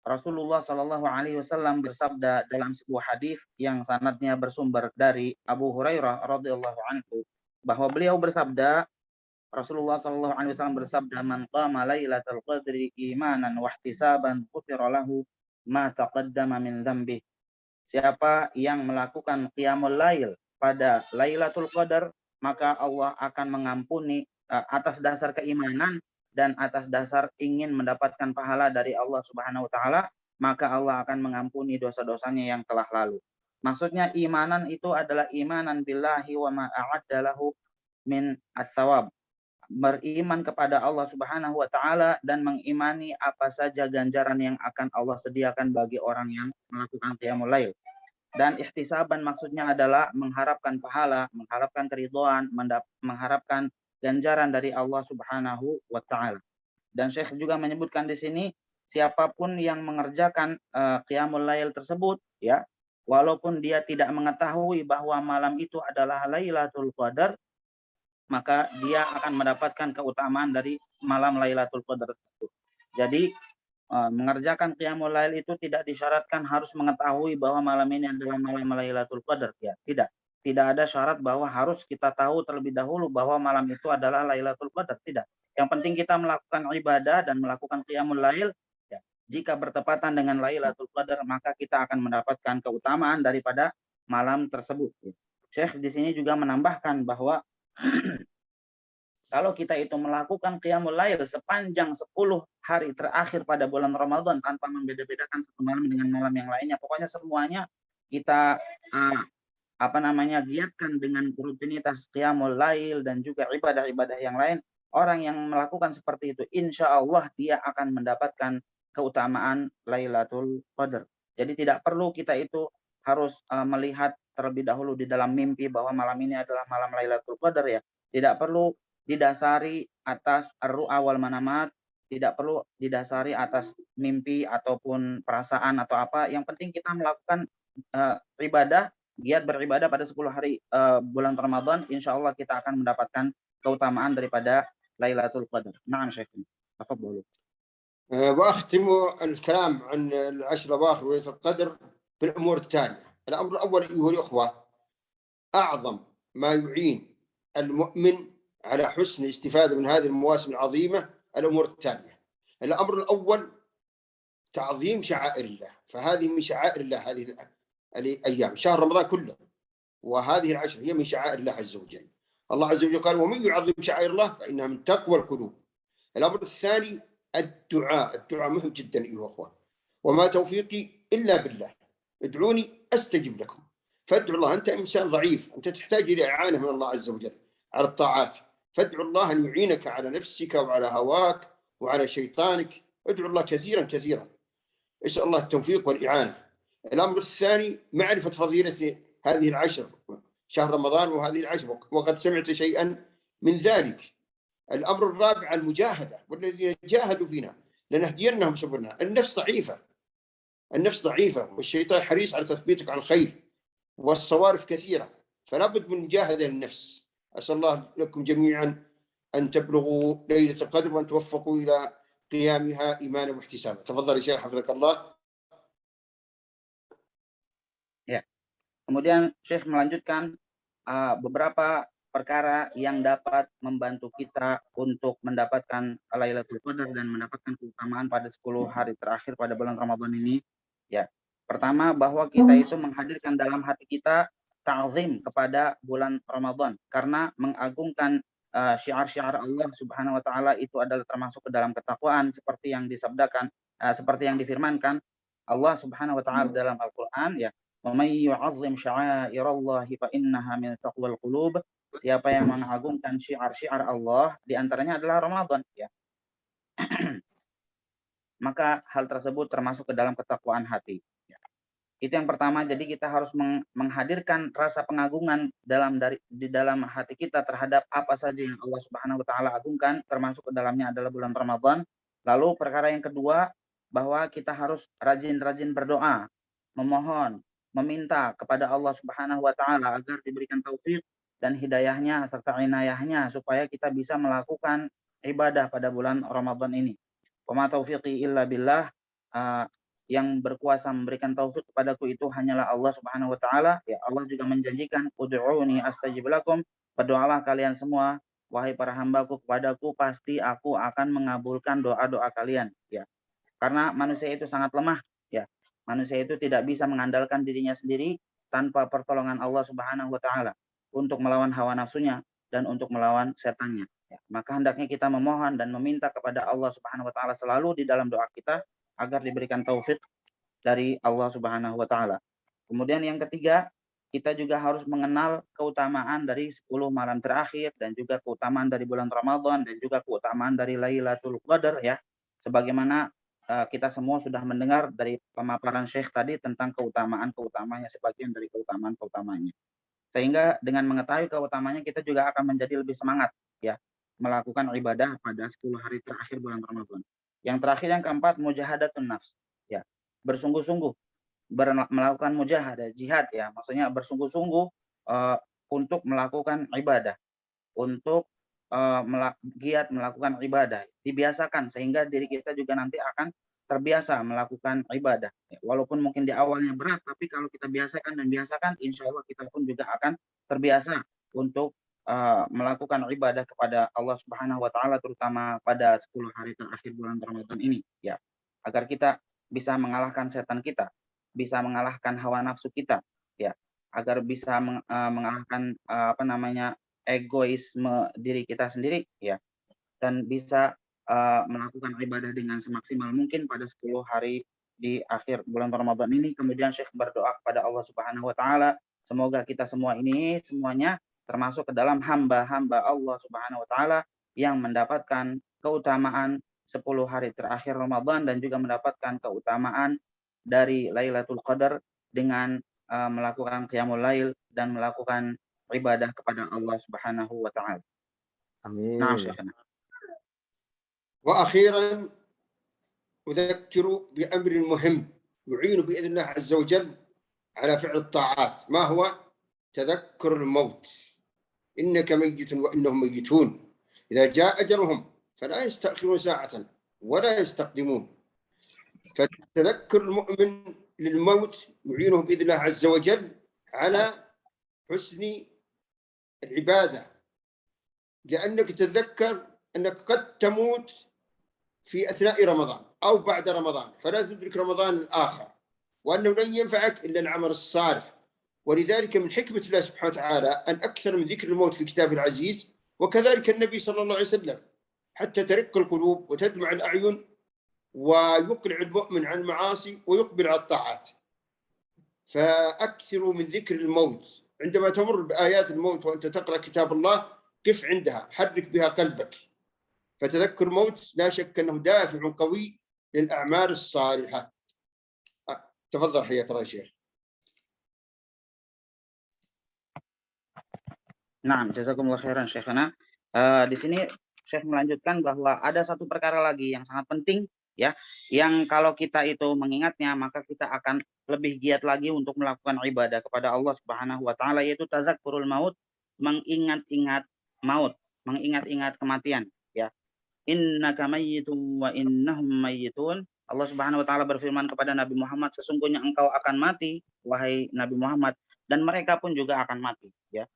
Rasulullah Shallallahu Alaihi Wasallam bersabda dalam sebuah hadis yang sanadnya bersumber dari Abu Hurairah radhiyallahu anhu, bahwa beliau bersabda, Rasulullah Shallallahu Alaihi Wasallam bersabda, man qama lailatul qadri imanan wa ihtisaban ghufira lahu ma taqaddama min dzambi. Siapa yang melakukan qiyamul lail pada Lailatul Qadar, maka Allah akan mengampuni atas dasar keimanan dan atas dasar ingin mendapatkan pahala dari Allah Subhanahu wa taala, maka Allah akan mengampuni dosa-dosanya yang telah lalu. Maksudnya imanan itu adalah imanan billahi wa ma a'adda lahu min as-sawab. Beriman kepada Allah Subhanahu wa taala dan mengimani apa saja ganjaran yang akan Allah sediakan bagi orang yang melakukan qiyamul lail. Dan ihtisaban maksudnya adalah mengharapkan pahala, mengharapkan keridhaan, mengharapkan ganjaran dari Allah Subhanahu wa taala. Dan Syekh juga menyebutkan di sini, siapapun yang mengerjakan qiyamul lail tersebut, ya, walaupun dia tidak mengetahui bahwa malam itu adalah Lailatul Qadar, maka dia akan mendapatkan keutamaan dari malam Lailatul Qadar tersebut. Jadi mengerjakan qiyamul lail itu tidak disyaratkan harus mengetahui bahwa malam ini adalah malam Lailatul Qadar, ya, tidak. Tidak ada syarat bahwa harus kita tahu terlebih dahulu bahwa malam itu adalah Lailatul Qadar, tidak. Yang penting kita melakukan ibadah dan melakukan qiyamul lail, ya. Jika bertepatan dengan Lailatul Qadar, maka kita akan mendapatkan keutamaan daripada malam tersebut. Syekh di sini juga menambahkan bahwa kalau kita itu melakukan qiyamul lail sepanjang 10 hari terakhir pada bulan Ramadan tanpa membeda-bedakan satu malam dengan malam yang lainnya, pokoknya semuanya kita giatkan dengan rutinitas qiyamul lail dan juga ibadah-ibadah yang lain, orang yang melakukan seperti itu insya Allah dia akan mendapatkan keutamaan Lailatul Qadar. Jadi tidak perlu kita itu harus melihat terlebih dahulu di dalam mimpi bahwa malam ini adalah malam Lailatul Qadar ya. Tidak perlu didasari atas ar-ru'a wal manamat, tidak perlu didasari atas mimpi ataupun perasaan atau apa. Yang penting kita melakukan ibadah, giat beribadah pada 10 hari bulan Ramadan, insya Allah kita akan mendapatkan keutamaan daripada Lailatul Qadar. Naam Syekh. Tafadhalu. وأختم الكلام عن العشر الأواخر وليلة القدر بالأمور التالية. الأمر الأول أيها الأخوة، أعظم ما يعين المؤمن على حسن الاستفادة من هذه المواسم العظيمة الأمور التالية. الأمر الأول تعظيم شعائر الله، فهذه من شعائر الله هذه الأيام، شهر رمضان كله وهذه العشر هي من شعائر الله عز وجل. الله عز وجل قال: ومن يعظم شعائر الله فإنها من تقوى القلوب. الأمر الثاني الدعاء مهم جدا أيها الأخوة، وما توفيقي إلا بالله، ادعوني أستجب لكم. فادعوا الله، أنت إنسان ضعيف، أنت تحتاج إلى إعانة من الله عز وجل على الطاعات، فادعوا الله أن يعينك على نفسك وعلى هواك وعلى شيطانك. ادعوا الله كثيرا كثيرا، اسأل الله التوفيق والإعانة. الأمر الثاني معرفة فضيلة هذه العشر، شهر رمضان وهذه العشر، وقد سمعت شيئا من ذلك. الأمر الرابع المجاهدة، والذين جاهدوا فينا لنهدينهم سبلنا. النفس ضعيفة والشيطان حريص على تثبيتك على الخير، والصوارف كثيرة، فلا بد من مجاهدة للنفس. أسأل الله لكم جميعا أن تبلغوا ليلة القدر وأن توفقوا إلى قيامها إيمانا واحتسابا. تفضل يا شيخ حفظك الله. Ya. Kemudian Syekh melanjutkan beberapa perkara yang dapat membantu kita untuk mendapatkan Lailatul Qadar dan mendapatkan keutamaan pada 10 hari terakhir pada bulan Ramadan ini. Ya. Pertama, bahwa kita itu menghadirkan dalam hati kita ta'zim kepada bulan Ramadan, karena mengagungkan syiar-syiar Allah Subhanahu wa taala itu adalah termasuk ke dalam ketakwaan, seperti yang disabdakan, seperti yang difirmankan Allah Subhanahu wa taala dalam Al-Qur'an, ya. Wa may yu'azzim sya'airallahi fa innaha min taqwal qulub. Siapa yang mengagungkan syiar-syiar Allah, di antaranya adalah Ramadan, ya. Maka hal tersebut termasuk ke dalam ketakwaan hati. Ya. Itu yang pertama. Jadi kita harus menghadirkan rasa pengagungan di dalam hati kita terhadap apa saja yang Allah Subhanahu wa taala agungkan, termasuk ke dalamnya adalah bulan Ramadan. Lalu perkara yang kedua, bahwa kita harus rajin-rajin berdoa, memohon, meminta kepada Allah Subhanahu wa taala agar diberikan taufik dan hidayahnya serta inayahnya supaya kita bisa melakukan ibadah pada bulan Ramadan ini. Wa ma taufiqi illa billah, yang berkuasa memberikan taufik kepadaku itu hanyalah Allah Subhanahu wa taala. Ya, Allah juga menjanjikan, ud'uuni astajib lakum, berdoalah kalian semua wahai para hambaku kepadaku, pasti aku akan mengabulkan doa-doa kalian, ya. Karena manusia itu sangat lemah, ya. Manusia itu tidak bisa mengandalkan dirinya sendiri tanpa pertolongan Allah Subhanahu wa taala untuk melawan hawa nafsunya dan untuk melawan setannya. Ya, maka hendaknya kita memohon dan meminta kepada Allah Subhanahu wa taala selalu di dalam doa kita agar diberikan taufik dari Allah Subhanahu wa taala. Kemudian yang ketiga, kita juga harus mengenal keutamaan dari 10 malam terakhir dan juga keutamaan dari bulan Ramadan dan juga keutamaan dari Lailatul Qadar, ya. Sebagaimana kita semua sudah mendengar dari pemaparan Syekh tadi tentang keutamaan-keutamanya, sebagian dari keutamaan-keutamanya. Sehingga dengan mengetahui keutamanya kita juga akan menjadi lebih semangat, ya, melakukan ibadah pada 10 hari terakhir bulan Ramadan. Yang terakhir, yang keempat, mujahadatun nafs, ya. Bersungguh-sungguh melakukan mujahadah, jihad, ya. Maksudnya bersungguh-sungguh untuk melakukan ibadah, untuk giat melakukan ibadah, dibiasakan sehingga diri kita juga nanti akan terbiasa melakukan ibadah. Ya, walaupun mungkin di awalnya berat, tapi kalau kita biasakan, insya Allah kita pun juga akan terbiasa untuk melakukan ibadah kepada Allah Subhanahu wa taala, terutama pada 10 hari terakhir bulan Ramadan ini, ya. Agar kita bisa mengalahkan setan kita, bisa mengalahkan hawa nafsu kita, ya. Agar bisa mengalahkan egoisme diri kita sendiri ya, dan bisa melakukan ibadah dengan semaksimal mungkin pada 10 hari di akhir bulan Ramadan ini. Kemudian Syekh berdoa kepada Allah Subhanahu wa taala, semoga kita semua ini semuanya termasuk ke dalam hamba-hamba Allah Subhanahu wa taala yang mendapatkan keutamaan 10 hari terakhir Ramadan dan juga mendapatkan keutamaan dari Lailatul Qadar dengan melakukan qiyamul lail dan melakukan ibadah kepada Allah Subhanahu wa taala. Amin. Nah, Syekhana. وأخيرا أذكر بأمر مهم يعين بإذن الله عز وجل على فعل الطاعات. ما هو؟ تذكر الموت. إنك ميت وإنهم ميتون، إذا جاء أجلهم فلا يستأخرون ساعة ولا يستقدمون. فتذكر المؤمن للموت يعينه بإذن الله عز وجل على حسن العبادة، لأنك تتذكر أنك قد تموت في أثناء رمضان أو بعد رمضان، فلا تدرك رمضان الآخر، وأنه لن ينفعك إلا العمل الصالح. ولذلك من حكمة الله سبحانه وتعالى أن أكثر من ذكر الموت في كتابه العزيز، وكذلك النبي صلى الله عليه وسلم، حتى ترق القلوب وتدمع الأعين ويقلع المؤمن عن المعاصي ويقبل على الطاعات. فأكثروا من ذكر الموت. عندما تمر بآيات الموت وأنت تقرأ كتاب الله قف عندها، حرك بها قلبك. فتذكر الموت لا شك أنه دافع قوي للأعمال الصالحة. تفضل حياك الله يا شيخ. Nah, jazakumullah khairan Syekhana. Di sini Syekh melanjutkan bahwa ada satu perkara lagi yang sangat penting ya, yang kalau kita itu mengingatnya maka kita akan lebih giat lagi untuk melakukan ibadah kepada Allah Subhanahu wa taala, yaitu tazakkurul maut, mengingat-ingat maut, mengingat-ingat kematian ya. Innaka mayyitun wa innahum mayyitun. Allah Subhanahu wa taala berfirman kepada Nabi Muhammad, sesungguhnya engkau akan mati wahai Nabi Muhammad, dan mereka pun juga akan mati ya.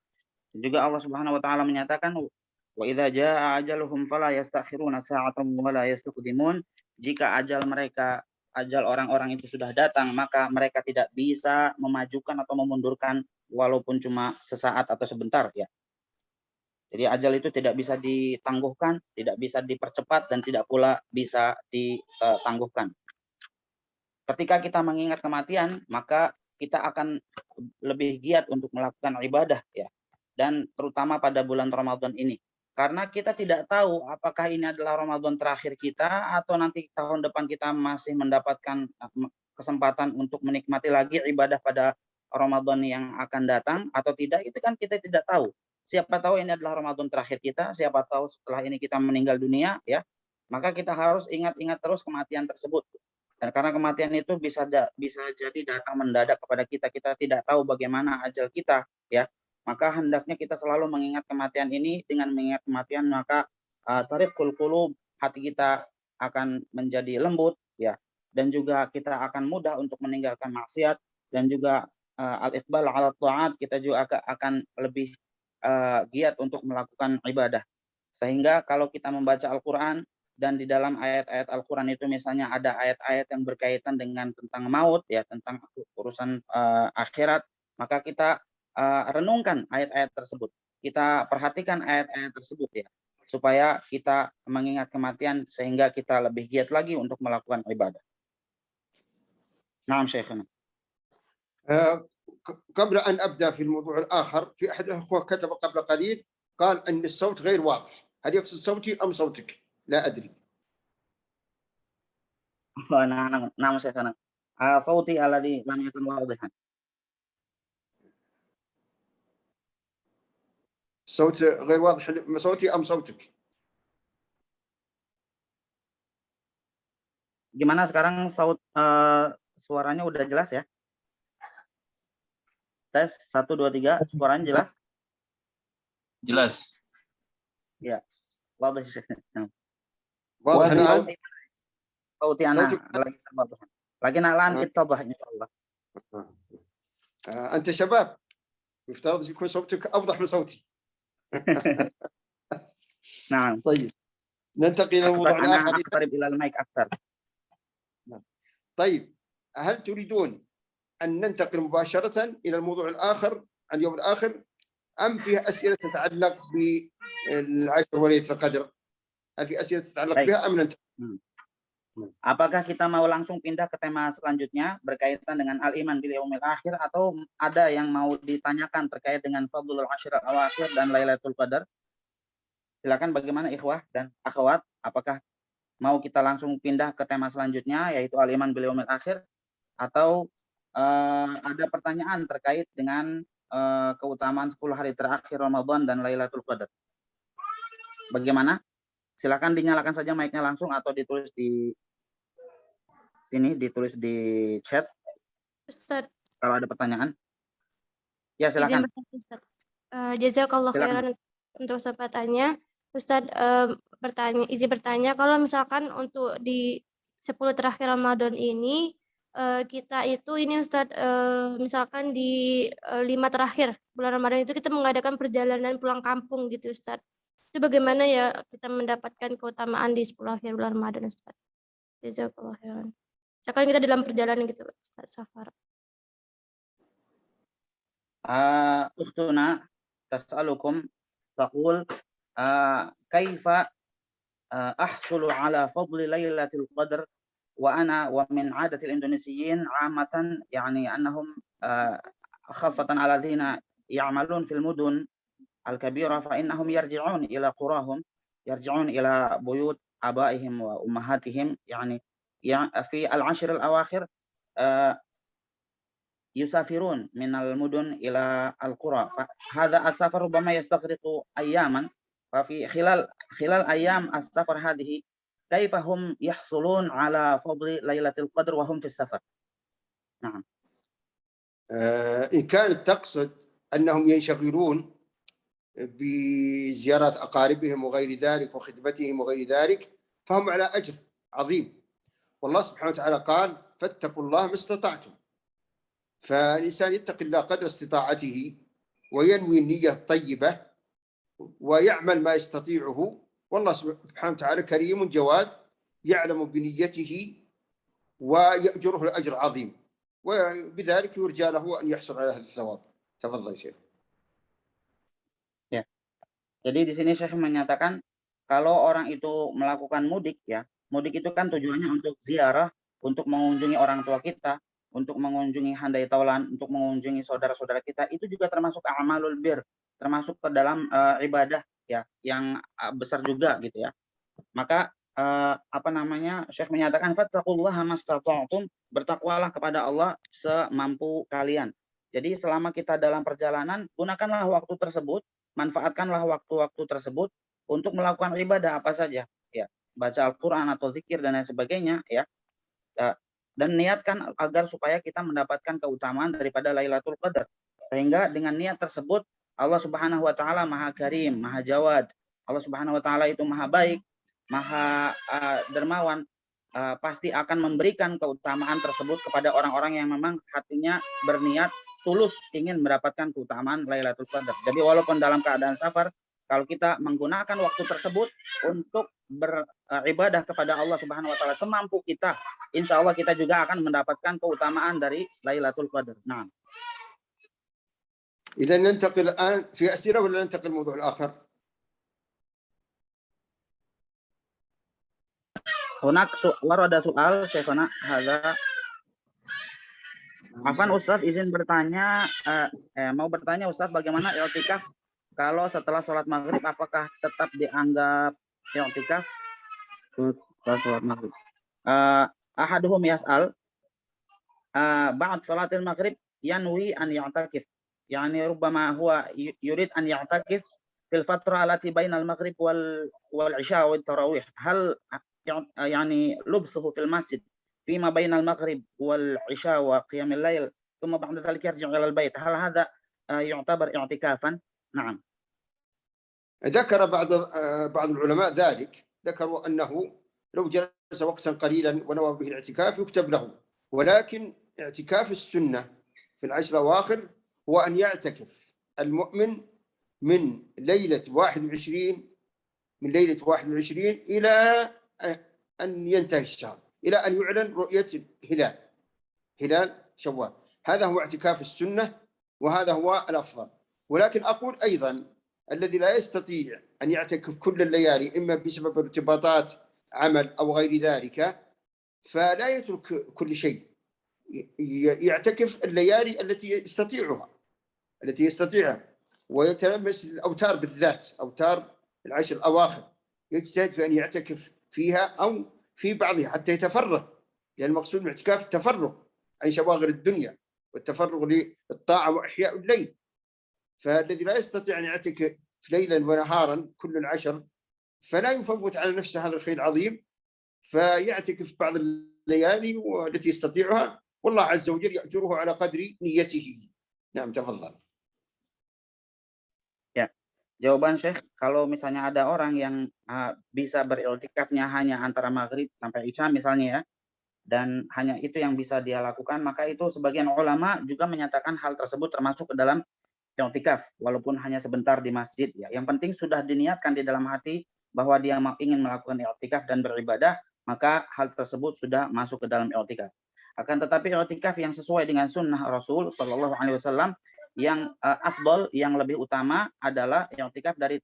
Juga Allah Subhanahu wa taala menyatakan, wa idza jaa ajaluhum fala yastakhiruna sa'atan wa la yastaqdimun. Jika ajal mereka, ajal orang-orang itu sudah datang, maka mereka tidak bisa memajukan atau memundurkan walaupun cuma sesaat atau sebentar ya. Jadi ajal itu tidak bisa ditangguhkan, tidak bisa dipercepat, dan tidak pula bisa ditangguhkan. Ketika kita mengingat kematian, maka kita akan lebih giat untuk melakukan ibadah ya. Dan terutama pada bulan Ramadan ini. Karena kita tidak tahu apakah ini adalah Ramadan terakhir kita atau nanti tahun depan kita masih mendapatkan kesempatan untuk menikmati lagi ibadah pada Ramadan yang akan datang atau tidak, itu kan kita tidak tahu. Siapa tahu ini adalah Ramadan terakhir kita, siapa tahu setelah ini kita meninggal dunia ya. Maka kita harus ingat-ingat terus kematian tersebut. Dan karena kematian itu bisa jadi datang mendadak kepada kita, kita tidak tahu bagaimana ajal kita ya. Maka hendaknya kita selalu mengingat kematian ini. Dengan mengingat kematian maka tariqul qulub, hati kita akan menjadi lembut ya, dan juga kita akan mudah untuk meninggalkan maksiat, dan juga al-iqbal 'ala ta'at, kita juga akan lebih giat untuk melakukan ibadah. Sehingga kalau kita membaca Al-Qur'an dan di dalam ayat-ayat Al-Qur'an itu misalnya ada ayat-ayat yang berkaitan dengan tentang maut ya, tentang urusan akhirat, maka kita renungkan ayat-ayat tersebut. Kita perhatikan ayat-ayat tersebut ya, supaya kita mengingat kematian sehingga kita lebih giat lagi untuk melakukan ibadah. Naam Syekhana. قبل أن أبدأ في الموضوع الآخر، في أحد الأخوة كتب قبل قليل قال أن الصوت غير واضح. هل يقصد صوتي أم صوتك؟ لا أدري. نعم شيخنا. صوتي الذي لم يكن واضحا. الصوت غير واضح، صوتي أم صوتك؟ Gimana sekarang suaranya udah jelas ya? Tes 1 2 3, suaranya jelas? Jelas. Ya. Wadah Syekh. واضح الآن؟ صوتي أنا لكن الآن اتضح إن شاء الله. أنت شباب، يفترض يكون صوتك أوضح من صوتي. نعم. طيب ننتقل إلى الموضوع الآخر. أنا أقترب إلى المايك أكثر. طيب هل تريدون أن ننتقل مباشرة إلى الموضوع الآخر عن اليوم الآخر أم فيها أسئلة تتعلق بالعشر وليلة القدر؟ هل في أسئلة تتعلق Baik. بها أم ننتهي؟ Apakah kita mau langsung pindah ke tema selanjutnya berkaitan dengan al-iman bil yaumil akhir, atau ada yang mau ditanyakan terkait dengan fadlul ashr al-awakhir dan Lailatul Qadar? Silakan, bagaimana ikhwah dan akhwat, apakah mau kita langsung pindah ke tema selanjutnya yaitu al-iman bil yaumil akhir, atau ada pertanyaan terkait dengan keutamaan 10 hari terakhir Ramadan dan Lailatul Qadar? Bagaimana? Silakan dinyalakan saja mic-nya langsung atau ditulis di sini, ditulis di chat Ustaz, kalau ada pertanyaan. Ya, izin silakan. bertanya, Ustaz. Jazakallah Silakan. khairan untuk kesempatannya. Ustaz, izin bertanya, kalau misalkan untuk di 10 terakhir Ramadan ini, kita itu ini Ustaz, misalkan di 5 terakhir bulan Ramadan itu kita mengadakan perjalanan pulang kampung gitu Ustaz. Itu bagaimana ya kita mendapatkan keutamaan di 10 akhir bulan Ramadan Ustaz? Jazakallah khairan. Misalkan kita dalam perjalanan gitu Ustaz, safar. أختنا تسألكم تقول كيف أحصل على فضل ليلة القدر ومن عادة الإندونيسيين عامة، يعني أنهم خاصة على الذين يعملون في المدن الكبيرة فإنهم يرجعون إلى قراهم، يرجعون إلى بيوت آبائهم وأمهاتهم، يعني في العشر الأواخر يسافرون من المدن إلى القرى، فهذا السفر ربما يستغرق أياما، ففي خلال أيام السفر هذه كيف هم يحصلون على فضل ليلة القدر وهم في السفر؟ نعم. إن كانت تقصد أنهم ينشغلون بزيارة أقاربهم وغير ذلك وخدمتهم وغير ذلك فهم على أجر عظيم، والله سبحانه وتعالى قال فاتقوا الله ما استطعتم. فالإنسان يتقي الله قدر استطاعته وينوي النية الطيبة ويعمل ما يستطيعه، والله سبحانه وتعالى كريم جواد يعلم بنيته ويأجره الأجر عظيم، وبذلك يرجى له أن يحصل على هذا الثواب. تفضل شيخ. Ya. Jadi di sini Syekh menyatakan kalau orang itu melakukan mudik, ya, mudik itu kan tujuannya untuk ziarah, untuk mengunjungi orang tua kita, untuk mengunjungi handai taulan, untuk mengunjungi saudara-saudara kita, itu juga termasuk amalul bir, termasuk ke dalam ibadah ya yang besar juga gitu ya. Maka Syekh menyatakan fattaqullaha mastata'tum, bertakwalah kepada Allah semampu kalian. Jadi selama kita dalam perjalanan, gunakanlah waktu tersebut, manfaatkanlah waktu-waktu tersebut untuk melakukan ibadah apa saja, ya, baca Al-Qur'an atau zikir dan lain sebagainya, ya. Dan niatkan agar supaya kita mendapatkan keutamaan daripada Lailatul Qadar. Sehingga dengan niat tersebut Allah Subhanahu wa taala Maha Karim, Maha Jawad. Allah Subhanahu wa taala itu Maha baik, Maha dermawan, pasti akan memberikan keutamaan tersebut kepada orang-orang yang memang hatinya berniat tulus ingin mendapatkan keutamaan Lailatul Qadar. Jadi walaupun dalam keadaan safar, kalau kita menggunakan waktu tersebut untuk beribadah kepada Allah Subhanahu wa taala semampu kita, insya Allah kita juga akan mendapatkan keutamaan dari Lailatul Qadar. Nah. إذا ننتقل الآن في أسئلة ولا ننتقل الموضوع الآخر؟ هناك ورد soal Syekhana hadza. Afan Ustaz, izin bertanya, mau bertanya Ustaz, bagaimana i'tikaf kalau setelah sholat maghrib, apakah tetap dianggap i'tikaf? Setelah sholat maghrib. Ahaduhum yas'al ba'd salatil maghrib yanwi an ya'takif. Yani rubbama huwa yurid an ya'takif fil fatrah allati bainal maghrib wal isya wal tarawih. Hal yani lubsuhu fil masjid فيما بين المغرب والعشاء وقيام الليل ثم بعد ذلك يرجع إلى البيت، هل هذا يعتبر اعتكافا؟ نعم. ذكر بعض العلماء ذلك، ذكروا أنه لو جلس وقتا قليلا ونوى به الاعتكاف يكتب له، ولكن اعتكاف السنة في العشر الأواخر هو أن يعتكف المؤمن من ليلة 21 إلى أن ينتهي الشهر، إلى أن يعلن رؤية هلال شوال. هذا هو اعتكاف السنة وهذا هو الأفضل. ولكن أقول أيضا الذي لا يستطيع أن يعتكف كل الليالي إما بسبب ارتباطات عمل أو غير ذلك فلا يترك كل شيء، يعتكف الليالي التي يستطيعها ويتلمس الأوتار بالذات، أوتار العشر الأواخر يجتهد في أن يعتكف فيها أو في بعضها حتى يتفرغ، لأن المقصود من الاعتكاف التفرغ عن شواغل الدنيا والتفرغ للطاعة وإحياء الليل. فالذي لا يستطيع أن يعتكف ليلا ونهارا كل العشر فلا يفوت على نفسه هذا الخير العظيم، فيعتكف بعض الليالي والتي يستطيعها، والله عز وجل يأجره على قدر نيته. نعم تفضل. Ya, jawaban Syekh, kalau misalnya ada orang yang bisa beriktikafnya hanya antara maghrib sampai isya misalnya ya, dan hanya itu yang bisa dia lakukan, maka itu sebagian ulama juga menyatakan hal tersebut termasuk ke dalam i'tikaf, walaupun hanya sebentar di masjid ya. Yang penting sudah diniatkan di dalam hati bahwa dia ingin melakukan i'tikaf dan beribadah, maka hal tersebut sudah masuk ke dalam i'tikaf. Akan tetapi i'tikaf yang sesuai dengan sunnah Rasul Shallallahu Alaihi Wasallam yang afdol, yang lebih utama adalah i'tikaf dari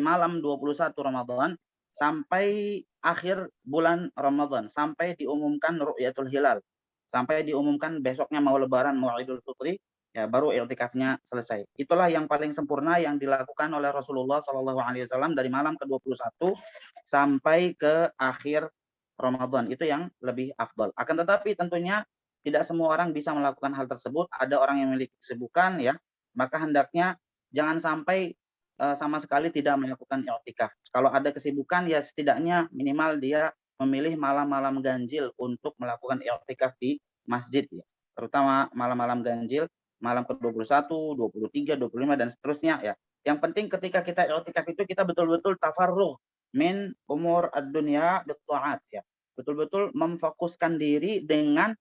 malam 21 Ramadan sampai akhir bulan Ramadan, sampai diumumkan ru'yatul hilal, sampai diumumkan besoknya mau lebaran, mau Idul Fitri, ya baru i'tikafnya selesai. Itulah yang paling sempurna yang dilakukan oleh Rasulullah SAW dari malam ke-21 sampai ke akhir Ramadan. Itu yang lebih afdal. Akan tetapi tentunya tidak semua orang bisa melakukan hal tersebut. Ada orang yang memiliki kesibukan ya, maka hendaknya jangan sampai sama sekali tidak melakukan i'tikaf. Kalau ada kesibukan ya setidaknya minimal dia memilih malam-malam ganjil untuk melakukan i'tikaf di masjid ya. Terutama malam-malam ganjil, malam ke-21, 23, 25 dan seterusnya ya. Yang penting ketika kita i'tikaf itu kita betul-betul tafarruh min umur ad-dunya bit-ta'at ya. Betul-betul memfokuskan diri dengan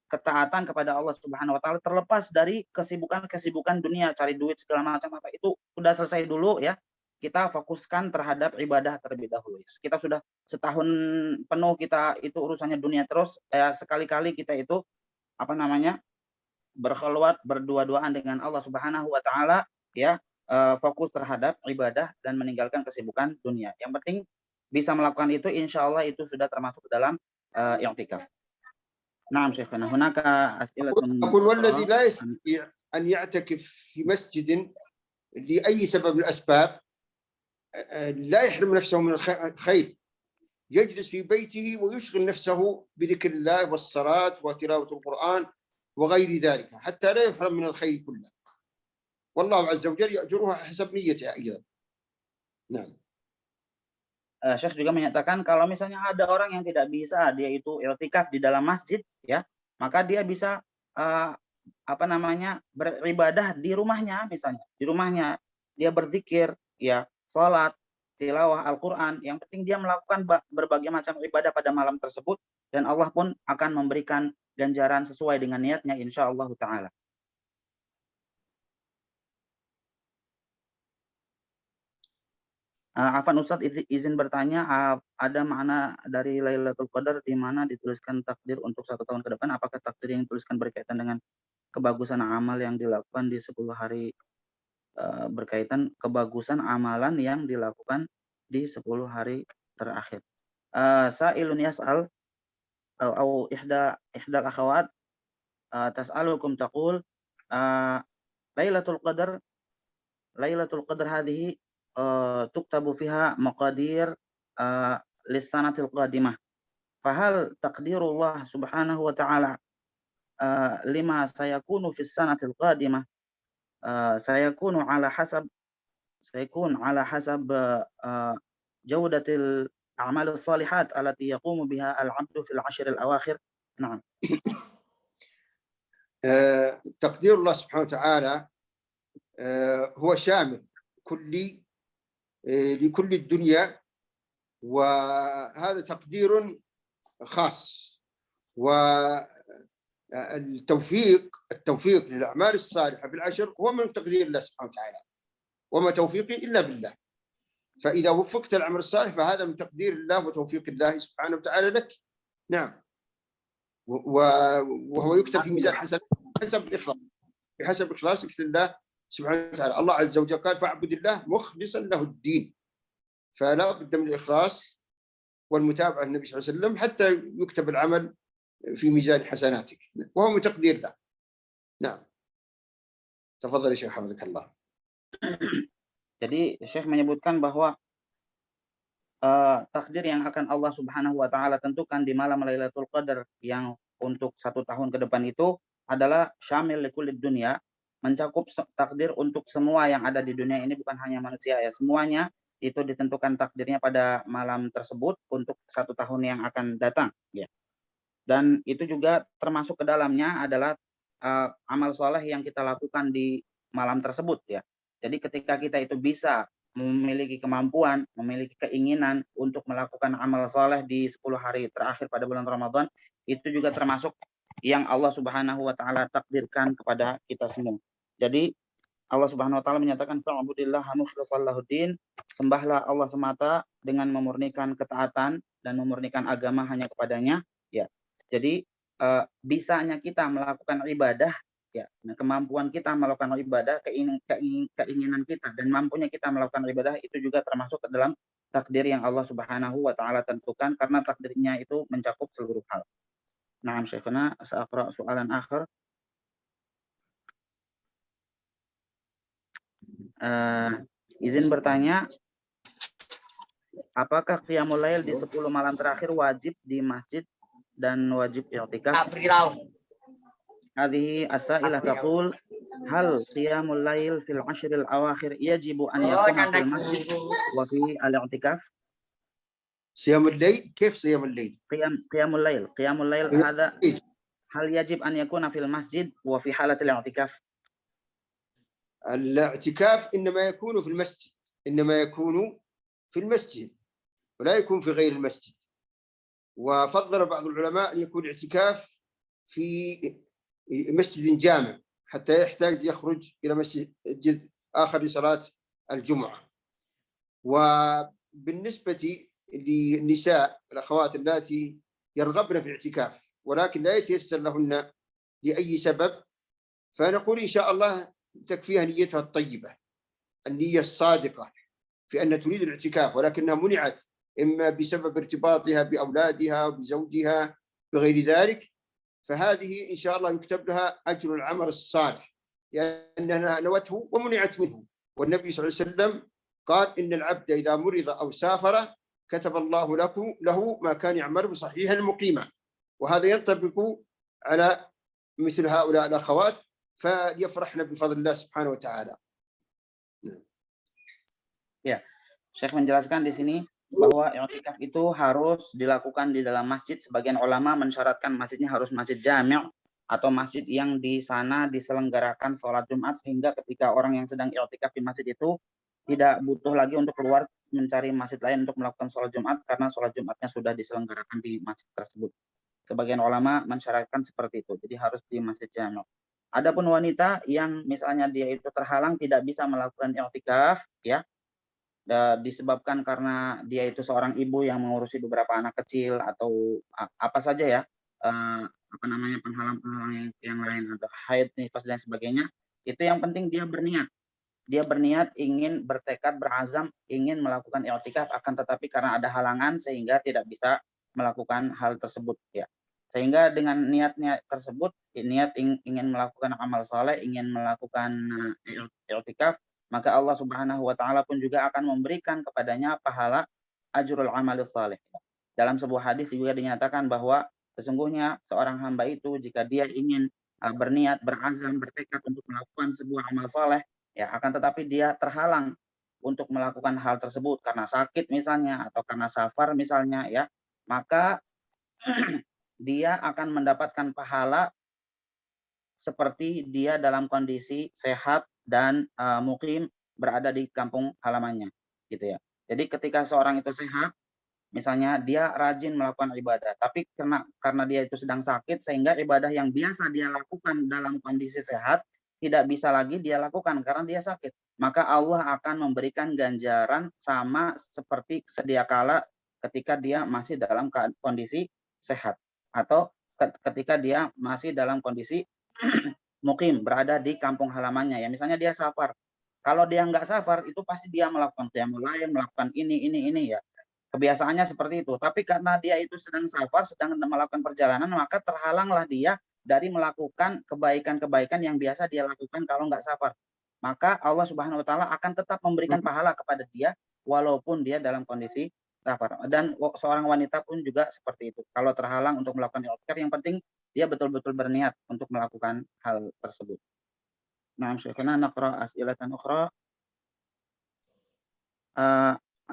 ketaatan kepada Allah Subhanahu wa taala, terlepas dari kesibukan dunia, cari duit segala macam apa itu sudah selesai dulu ya. Kita fokuskan terhadap ibadah terlebih dahulu. Kita sudah setahun penuh kita itu urusannya dunia terus, sekali-kali kita itu berkhulwat, berdua-duaan dengan Allah Subhanahu wa taala ya, fokus terhadap ibadah dan meninggalkan kesibukan dunia. Yang penting bisa melakukan itu, insya Allah itu sudah termasuk dalam i'tikaf. نعم شيخنا هناك أسئلة. أقول والذي لا يستطيع أن يعتكف في مسجد لأي سبب من الأسباب لا يحرم نفسه من الخير، يجلس في بيته ويشغل نفسه بذكر الله والصلاة وتلاوة القرآن وغير ذلك حتى لا يحرم من الخير كله، والله عز وجل يأجرها حسب نيته أيضا. نعم. Syekh juga menyatakan kalau misalnya ada orang yang tidak bisa dia itu i'tikaf di dalam masjid ya, maka dia bisa beribadah di rumahnya, misalnya di rumahnya dia berzikir ya, salat, tilawah Al-Qur'an, yang penting dia melakukan berbagai macam ibadah pada malam tersebut dan Allah pun akan memberikan ganjaran sesuai dengan niatnya insyaallah taala. Afan Ustadz izin bertanya, ada makna dari Lailatul Qadar di mana dituliskan takdir untuk 1 tahun ke depan? Apakah takdir yang dituliskan berkaitan dengan kebagusan amal yang dilakukan di 10 hari, berkaitan kebagusan amalan yang dilakukan di 10 hari terakhir? Sa'ilun yas'al atau ihdal akhawat tas'alukum taqul Lailatul Qadar hadhihi tuktabu fiha maqadir lis-sanatil qadimah. Fahal taqdirullah subhanahu wa ta'ala lima sayakunu fis sanatil qadimah sayakun ala hasab jawdatil a'mal as-salihat allati yaqumu biha al-'abdu fil 'ashr al-awakhir. Na'am. تقدير الله سبحانه وتعالى هو شامل كلي لكل الدنيا، وهذا تقدير خاص، والتوفيق للأعمال الصالحة في العشر هو من تقدير الله سبحانه وتعالى، وما توفيقي إلا بالله. فإذا وفقت العمل الصالح فهذا من تقدير الله وتوفيق الله سبحانه وتعالى لك. نعم. وهو يكتب في ميزان حسب الإخلاص. بحسب إخلاصك لله سبحانه وتعالى. الله عز وجل قال فاعبد الله مخلصا له الدين، فلا بد من الإخلاص والمتابعة للنبي صلى الله عليه وسلم حتى يكتب العمل في ميزان حسناتك، وهو من تقدير له. نعم، تفضل يا شيخ حفظك الله. Jadi Syekh menyebutkan bahwa takdir yang akan Allah Subhanahu wa taala tentukan di malam Lailatul Qadar yang untuk 1 tahun ke depan itu adalah syamil likulid dunya, mencakup takdir untuk semua yang ada di dunia ini, bukan hanya manusia ya. Semuanya itu ditentukan takdirnya pada malam tersebut untuk 1 tahun yang akan datang ya. Dan itu juga termasuk ke dalamnya adalah amal soleh yang kita lakukan di malam tersebut ya. Jadi ketika kita itu bisa memiliki kemampuan, memiliki keinginan untuk melakukan amal soleh di 10 hari terakhir pada bulan Ramadan, itu juga termasuk yang Allah Subhanahu wa taala takdirkan kepada kita semua. Jadi Allah Subhanahu wa taala menyatakan fa'budillaha mukhlishan lahuddin, sembahlah Allah semata dengan memurnikan ketaatan dan memurnikan agama hanya kepadanya ya. Jadi bisanya kita melakukan ibadah ya, kemampuan kita melakukan ibadah, keinginan kita dan mampunya kita melakukan ibadah itu juga termasuk ke dalam takdir yang Allah Subhanahu wa taala tentukan, karena takdirnya itu mencakup seluruh hal. Naam Syekhuna, sa'aqra soalan akhir. Izin bertanya, apakah qiyamul lail di 10 malam terakhir wajib di masjid dan wajib i'tikaf? Hadhihi as-sa'ilah taqul hal qiyamul lail fil 'ashril awakhir yajibu an yakuna fil masjid wa fi al-i'tikaf? صيام الليل كيف صيام الليل؟ قيام الليل هذا هل يجب أن يكون في المسجد وفي حالة الاعتكاف؟ الاعتكاف إنما يكون في المسجد، إنما يكون في المسجد ولا يكون في غير المسجد. وفضل بعض العلماء أن يكون اعتكاف في مسجد جامع حتى يحتاج يخرج إلى مسجد آخر لصلاة الجمعة. وبالنسبة للنساء الأخوات اللاتي يرغبن في الاعتكاف ولكن لا يتيسر لهن لأي سبب، فنقول إن شاء الله تكفيها نيتها الطيبة، النية الصادقة في أن تريد الاعتكاف ولكنها منعت إما بسبب ارتباطها بأولادها وبزوجها بغير ذلك، فهذه إن شاء الله يكتب لها أجر العمل الصالح لأنها نوته ومنعت منه. والنبي صلى الله عليه وسلم قال إن العبد إذا مرض أو سافر كتب الله له ما كان يعمل صحيحا مقيما. وهذا ينطبق على مثل هؤلاء الأخوات فليفرحن بفضل الله سبحانه وتعالى. Ya, Syekh menjelaskan di sini bahwa i'tikaf itu harus dilakukan di dalam masjid. Sebagian ulama mensyaratkan masjidnya harus masjid jami' atau masjid yang di sana diselenggarakan sholat Jumat, sehingga ketika orang yang sedang i'tikaf di masjid itu tidak butuh lagi untuk keluar mencari masjid lain untuk melakukan sholat Jumat karena sholat Jumatnya sudah diselenggarakan di masjid tersebut. Sebagian ulama mensyaratkan seperti itu, jadi harus di masjid jami'. Adapun wanita yang misalnya dia itu terhalang tidak bisa melakukan i'tikaf ya, disebabkan karena dia itu seorang ibu yang mengurusi beberapa anak kecil atau apa saja ya, penghalang-penghalang yang lain, atau haid, nifas dan sebagainya, itu yang penting dia berniat. Dia berniat, ingin bertekad, berazam, ingin melakukan i'tikaf, akan tetapi karena ada halangan sehingga tidak bisa melakukan hal tersebut ya. Sehingga dengan niatnya tersebut, niat ingin melakukan amal saleh, ingin melakukan i'tikaf, maka Allah Subhanahu wa taala pun juga akan memberikan kepadanya pahala ajrul amalus saleh. Dalam sebuah hadis juga dinyatakan bahwa sesungguhnya seorang hamba itu jika dia ingin berniat, berazam, bertekad untuk melakukan sebuah amal saleh, ya, akan tetapi dia terhalang untuk melakukan hal tersebut karena sakit misalnya atau karena safar misalnya ya, maka dia akan mendapatkan pahala seperti dia dalam kondisi sehat dan mukim berada di kampung halamannya gitu ya. Jadi ketika seorang itu sehat, misalnya dia rajin melakukan ibadah, tapi karena dia itu sedang sakit sehingga ibadah yang biasa dia lakukan dalam kondisi sehat tidak bisa lagi dia lakukan karena dia sakit, maka Allah akan memberikan ganjaran sama seperti sedia kala ketika dia masih dalam kondisi sehat atau ketika dia masih dalam kondisi mukim, berada di kampung halamannya ya. Misalnya dia safar. Kalau dia nggak safar, itu pasti dia melakukan qiyamul lail, melakukan ini ya. Kebiasaannya seperti itu. Tapi karena dia itu sedang safar, sedang melakukan perjalanan, maka terhalanglah dia dari melakukan kebaikan-kebaikan yang biasa dia lakukan kalau nggak safar. Maka Allah Subhanahu wa taala akan tetap memberikan pahala kepada dia walaupun dia dalam kondisi safar. Dan seorang wanita pun juga seperti itu. Kalau terhalang untuk melakukan i'tikaf, yang penting dia betul-betul berniat untuk melakukan hal tersebut. Nah, syekhana naqra as'ilatan ukhra.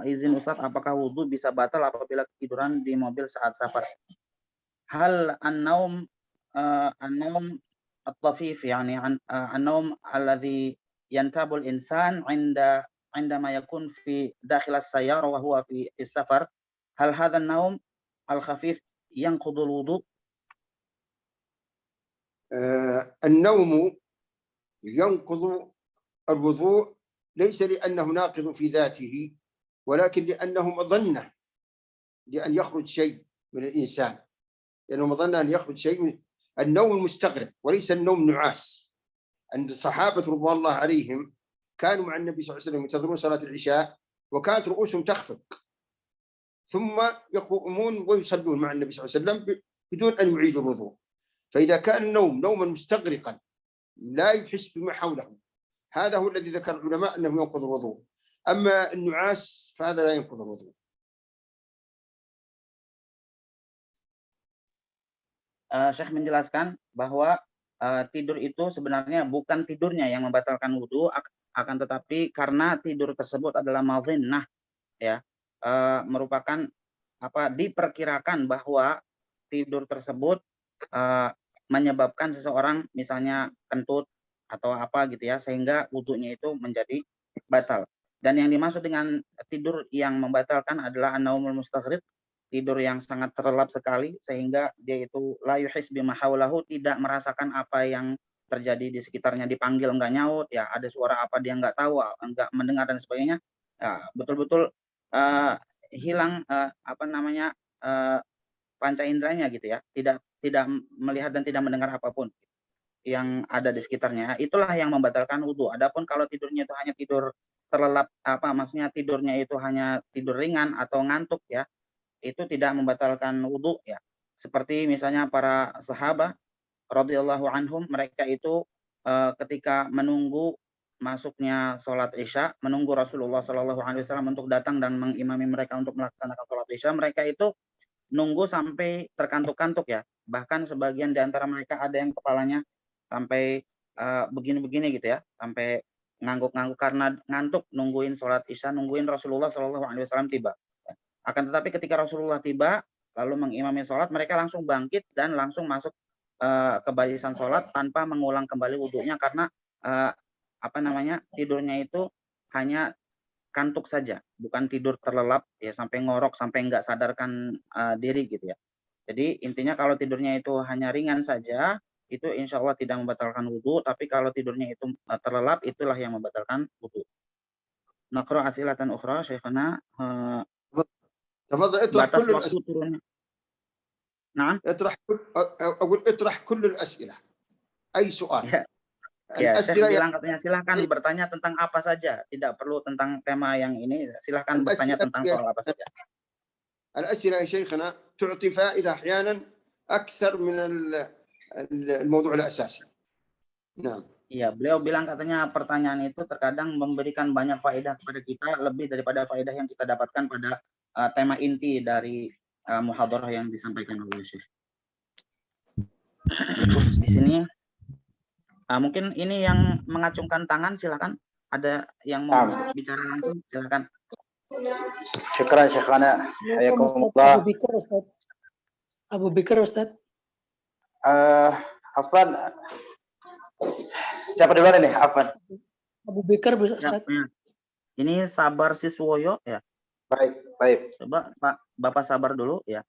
Izin Ustaz, apakah wudhu bisa batal apabila ketiduran di mobil saat safar? Hal an-naum an-naum at-tafif, yani an-naum alladhi yantabul insan عندما يكون في داخل السيارة وهو في السفر، هل هذا النوم الخفيف ينقض الوضوء؟ النوم ينقض الوضوء ليس لأنه ناقض في ذاته، ولكن لأنه مظنة لأن يخرج شيء من الإنسان، لأنه مظنة أن يخرج شيء من النوم المستغرق وليس النوم نعاس. عند الصحابة رضوان الله عليهم كانوا مع النبي صلى الله عليه وسلم ينتظرون صلاة العشاء وكانت رؤوسهم تخفق ثم يقومون ويصلون مع النبي صلى الله عليه وسلم بدون أن يعيدوا الوضوء. فإذا كان النوم نوما مستغرقا لا يحس بما حوله، هذا هو الذي ذكر العلماء أنه ينقض الوضوء. أما النعاس فهذا لا ينقض الوضوء. Syekh menjelaskan bahwa tidur itu sebenarnya bukan tidurnya yang membatalkan wudhu, akan tetapi karena tidur tersebut adalah madhinnah, ya, merupakan diperkirakan bahwa tidur tersebut menyebabkan seseorang misalnya kentut atau apa gitu ya, sehingga wudhunya itu menjadi batal. Dan yang dimaksud dengan tidur yang membatalkan adalah an-naumul mustaghriq, tidur yang sangat terlelap sekali sehingga dia itu la yuhis bima haulahu, tidak merasakan apa yang terjadi di sekitarnya, dipanggil enggak nyaut, ya ada suara apa dia enggak tahu, enggak mendengar dan sebagainya. Ya, betul-betul hilang panca inderanya gitu ya, tidak melihat dan tidak mendengar apapun yang ada di sekitarnya. Itulah yang membatalkan wudhu. Adapun kalau tidurnya itu hanya tidur terlelap, maksudnya tidurnya itu hanya tidur ringan atau ngantuk ya, itu tidak membatalkan wudhu ya. Seperti misalnya para sahabat radhiyallahu anhum, mereka itu ketika menunggu masuknya sholat isya, menunggu Rasulullah Shallallahu Alaihi Wasallam untuk datang dan mengimami mereka untuk melaksanakan sholat isya, mereka itu nunggu sampai terkantuk-kantuk ya. Bahkan sebagian di antara mereka ada yang kepalanya sampai begini-begini gitu ya, sampai ngangguk-ngangguk karena ngantuk nungguin sholat isya, nungguin Rasulullah Shallallahu Alaihi Wasallam tiba. Akan tetapi ketika Rasulullah tiba lalu mengimami sholat, mereka langsung bangkit dan langsung masuk ke barisan sholat tanpa mengulang kembali wudhunya, karena tidurnya itu hanya kantuk saja, bukan tidur terlelap ya sampai ngorok, sampai enggak sadarkan diri gitu ya. Jadi intinya kalau tidurnya itu hanya ringan saja, itu insya Allah tidak membatalkan wudhu. Tapi kalau tidurnya itu terlelap, itulah yang membatalkan wudhu. Naqra asilatan ukhra, syekhana. تفضل اطرح كل الأسئلة. نعم. اطرح كل الأسئلة. أي سؤال. Ya, saya bilang katanya silahkan bertanya tentang apa saja, tidak perlu tentang tema yang ini, silahkan bertanya tentang soal apa saja. الأسئلة يا شيخنا تعطي فائدة أحيانا أكثر من الموضوع الأساسي. نعم. Iya, beliau bilang katanya pertanyaan itu terkadang memberikan banyak faedah kepada kita, lebih daripada faedah yang kita dapatkan pada tema inti dari muhadarah yang disampaikan oleh Syekh. Di sini mungkin ini yang mengacungkan tangan, silakan. Ada yang mau bicara langsung, silakan. Syukran Syekhana. Hayakumullah. Abu Bakar Ustaz. Afwan. Siapa duluan ini? Afwan. Abu Bakar Ustaz. Ya. Ini Sabar Siswoyo ya. Baik. Coba Pak, Bapak sabar dulu ya.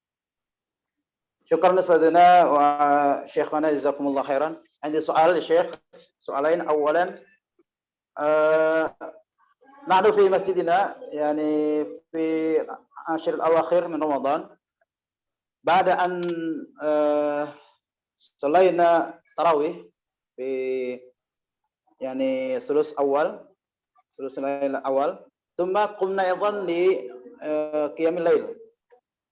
Syukran Ustazana wa Syekhana, jazakumullah khairan. Ada soal Syekh, soalain awalan nahnu fi masjidina yani fi ashir al-awakhir min Ramadan ba'da an salayna tarawih في يعني ثلث الليل الأول، ثم قمنا أيضا لقيام الليل.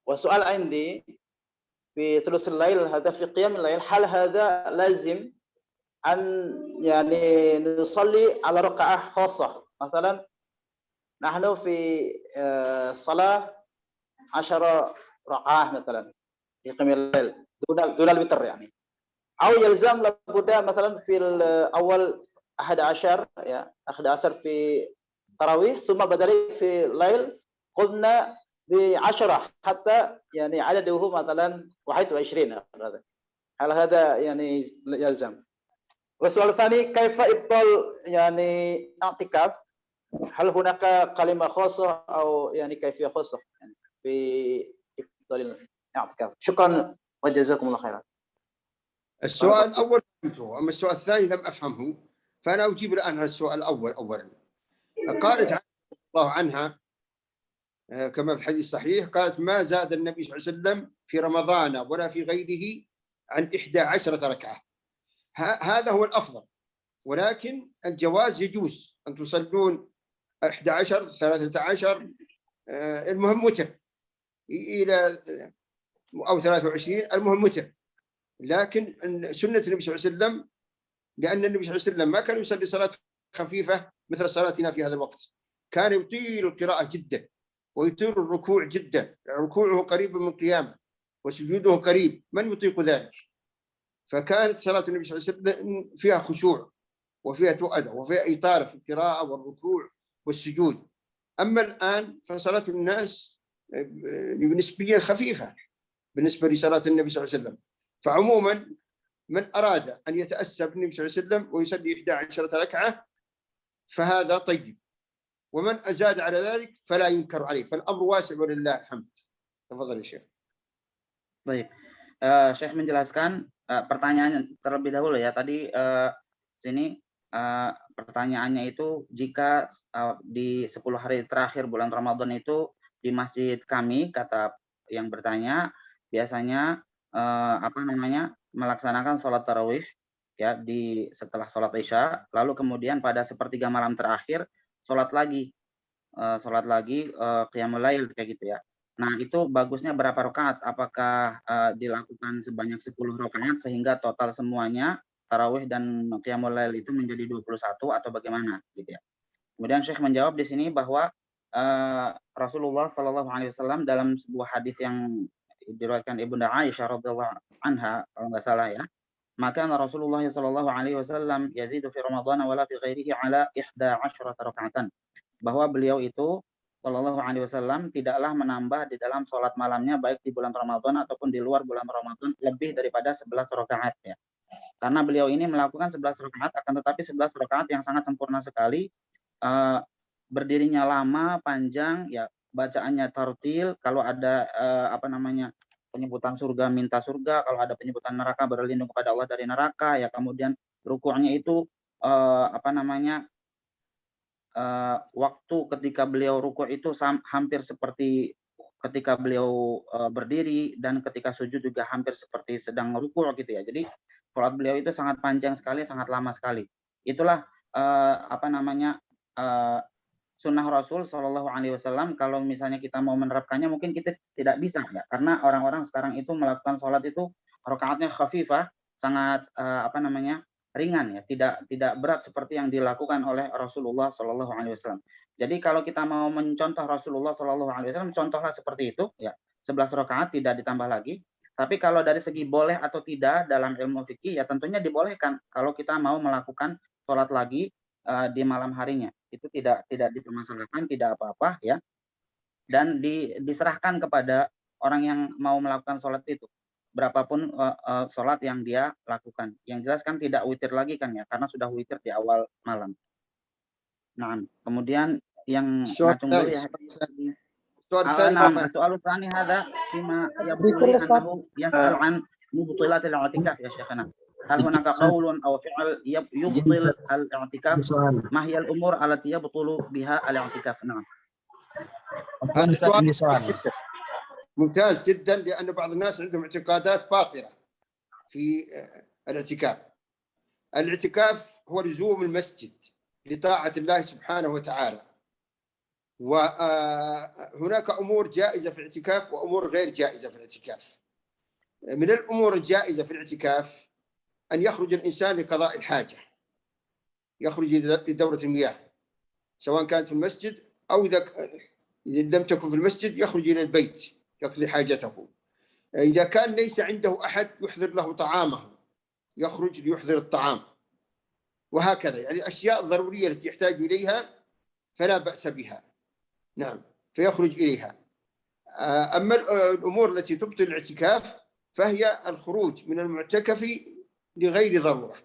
وسؤال عندي في ثلث الليل هذا في قيام الليل، هل هذا لازم أن يعني نصلي على ركعة خاصة؟ مثلا نحن في صلاة 10 ركعة مثلا في قيام الليل دون الوتر يعني، أو يلزم لابد مثلا في الأول 11 في تراويح، ثم بدل في الليل قلنا ب10 حتى يعني عدده مثلا 21. هل هذا يعني يلزم؟ والسؤال الثاني، كيف إبطال يعني اعتكاف؟ هل هناك كلمة خاصة أو يعني كيفية خاصة يعني في إبطال الاعتكاف؟ شكرا وجزاكم الله خيرا. السؤال الأول فهمته، أما السؤال الثاني لم أفهمه، فأنا أجيب الآن على السؤال الأول. أولا قالت عائشة رضي الله عنها كما في الحديث الصحيح، قالت ما زاد النبي صلى الله عليه وسلم في رمضان ولا في غيره عن 11 ركعة. هذا هو الأفضل، ولكن الجواز يجوز أن تصلون 11 13 المهم متر إلى أو 23 المهم متر. لكن سنة النبي صلى الله عليه وسلم، لأن النبي صلى الله عليه وسلم ما كان يصلي صلاة خفيفة مثل صلاتنا في هذا الوقت، كان يطيل القراءة جدا ويطيل الركوع جدا، ركوعه قريب من قيامه وسجوده قريب، من يطيق ذلك؟ فكانت صلاة النبي صلى الله عليه وسلم فيها خشوع وفيها تؤدى وفيها إطالة في القراءة والركوع والسجود. أما الآن فصلاة الناس نسبيا خفيفة بالنسبة لصلاة النبي صلى الله عليه وسلم. فعموما من أراد أن يتأسى بالنبي صلى الله عليه وسلم ويصلي 11 ركعة فهذا طيب، ومن أزاد على ذلك فلا ينكر عليه، فالأمر واسع ولله الحمد. تفضل يا شيخ. Baik, Syekh menjelaskan pertanyaannya terlebih dahulu ya. Tadi sini pertanyaannya itu jika di 10 hari terakhir bulan Ramadan itu di masjid kami, kata yang bertanya, biasanya melaksanakan sholat tarawih ya setelah sholat isya, lalu kemudian pada sepertiga malam terakhir sholat lagi qiyamul lail kayak gitu ya. Nah, itu bagusnya berapa rakaat? Apakah dilakukan sebanyak 10 rakaat sehingga total semuanya tarawih dan qiyamul lail itu menjadi 21 atau bagaimana gitu ya. Kemudian Syekh menjawab di sini bahwa Rasulullah Shallallahu alaihi wasallam dalam sebuah hadis yang diriwayatkan Ibunda Aisyah radhiyallahu anha kalau nggak salah ya, maka Rasulullah Shallallahu alaihi wasallam yazidu fi Ramadan wala fi ghairihi ala 11 rakaatan, bahwa beliau itu Shallallahu alaihi wasallam tidaklah menambah di dalam sholat malamnya baik di bulan Ramadan ataupun di luar bulan Ramadan lebih daripada 11 rakaat ya. Karena beliau ini melakukan 11 rakaat, akan tetapi 11 rakaat yang sangat sempurna sekali, berdirinya lama, panjang, ya bacaannya tartil, kalau ada penyebutan surga minta surga, kalau ada penyebutan neraka berlindung kepada Allah dari neraka, ya kemudian rukuknya itu waktu ketika beliau rukuk itu hampir seperti ketika beliau berdiri, dan ketika sujud juga hampir seperti sedang rukuk gitu ya. Jadi sholat beliau itu sangat panjang sekali, sangat lama sekali. Itulah sunnah Rasul Shallallahu alaihi wasallam. Kalau misalnya kita mau menerapkannya mungkin kita tidak bisa ya, karena orang-orang sekarang itu melakukan sholat itu rakaatnya khafifah, sangat ringan ya, tidak berat seperti yang dilakukan oleh Rasulullah Shallallahu alaihi wasallam. Jadi kalau kita mau mencontoh Rasulullah Shallallahu alaihi wasallam, contohlah seperti itu ya, 11 rakaat tidak ditambah lagi. Tapi kalau dari segi boleh atau tidak dalam ilmu fikih ya tentunya dibolehkan kalau kita mau melakukan sholat lagi di malam harinya. Itu tidak dipermasalahkan, tidak apa-apa ya. Dan diserahkan kepada orang yang mau melakukan sholat itu, berapapun sholat yang dia lakukan. Yang jelas kan tidak witir lagi kan ya, karena sudah witir di awal malam. Nah, kemudian yang ngacung dulu ya. Soal tsani hada fima yabtuli annahu yas'al an mubtilat al-i'tikaf ya Syekhana. Hal hunaka qaulun aw fi'l yubtil al-i'tikaf? Ma hiya al-umur allati yabtulu biha al-i'tikaf? Nah. ممتاز جدا، لأن بعض الناس عندهم اعتقادات باطلة في الاعتكاف. الاعتكاف هو لزوم المسجد لطاعة الله سبحانه وتعالى، وهناك أمور جائزة في الاعتكاف وأمور غير جائزة في الاعتكاف. من الأمور الجائزة في الاعتكاف أن يخرج الإنسان لقضاء الحاجة، يخرج لدورة المياه سواء كانت في المسجد أو إذا لم تكن في المسجد يخرج إلى البيت يقضي حاجته. إذا كان ليس عنده أحد يحضر له طعامه يخرج ليحضر الطعام، وهكذا يعني الأشياء الضرورية التي يحتاج إليها فلا بأس بها، نعم، فيخرج إليها. أما الأمور التي تبطل الاعتكاف فهي الخروج من المعتكف لغير ضرورة،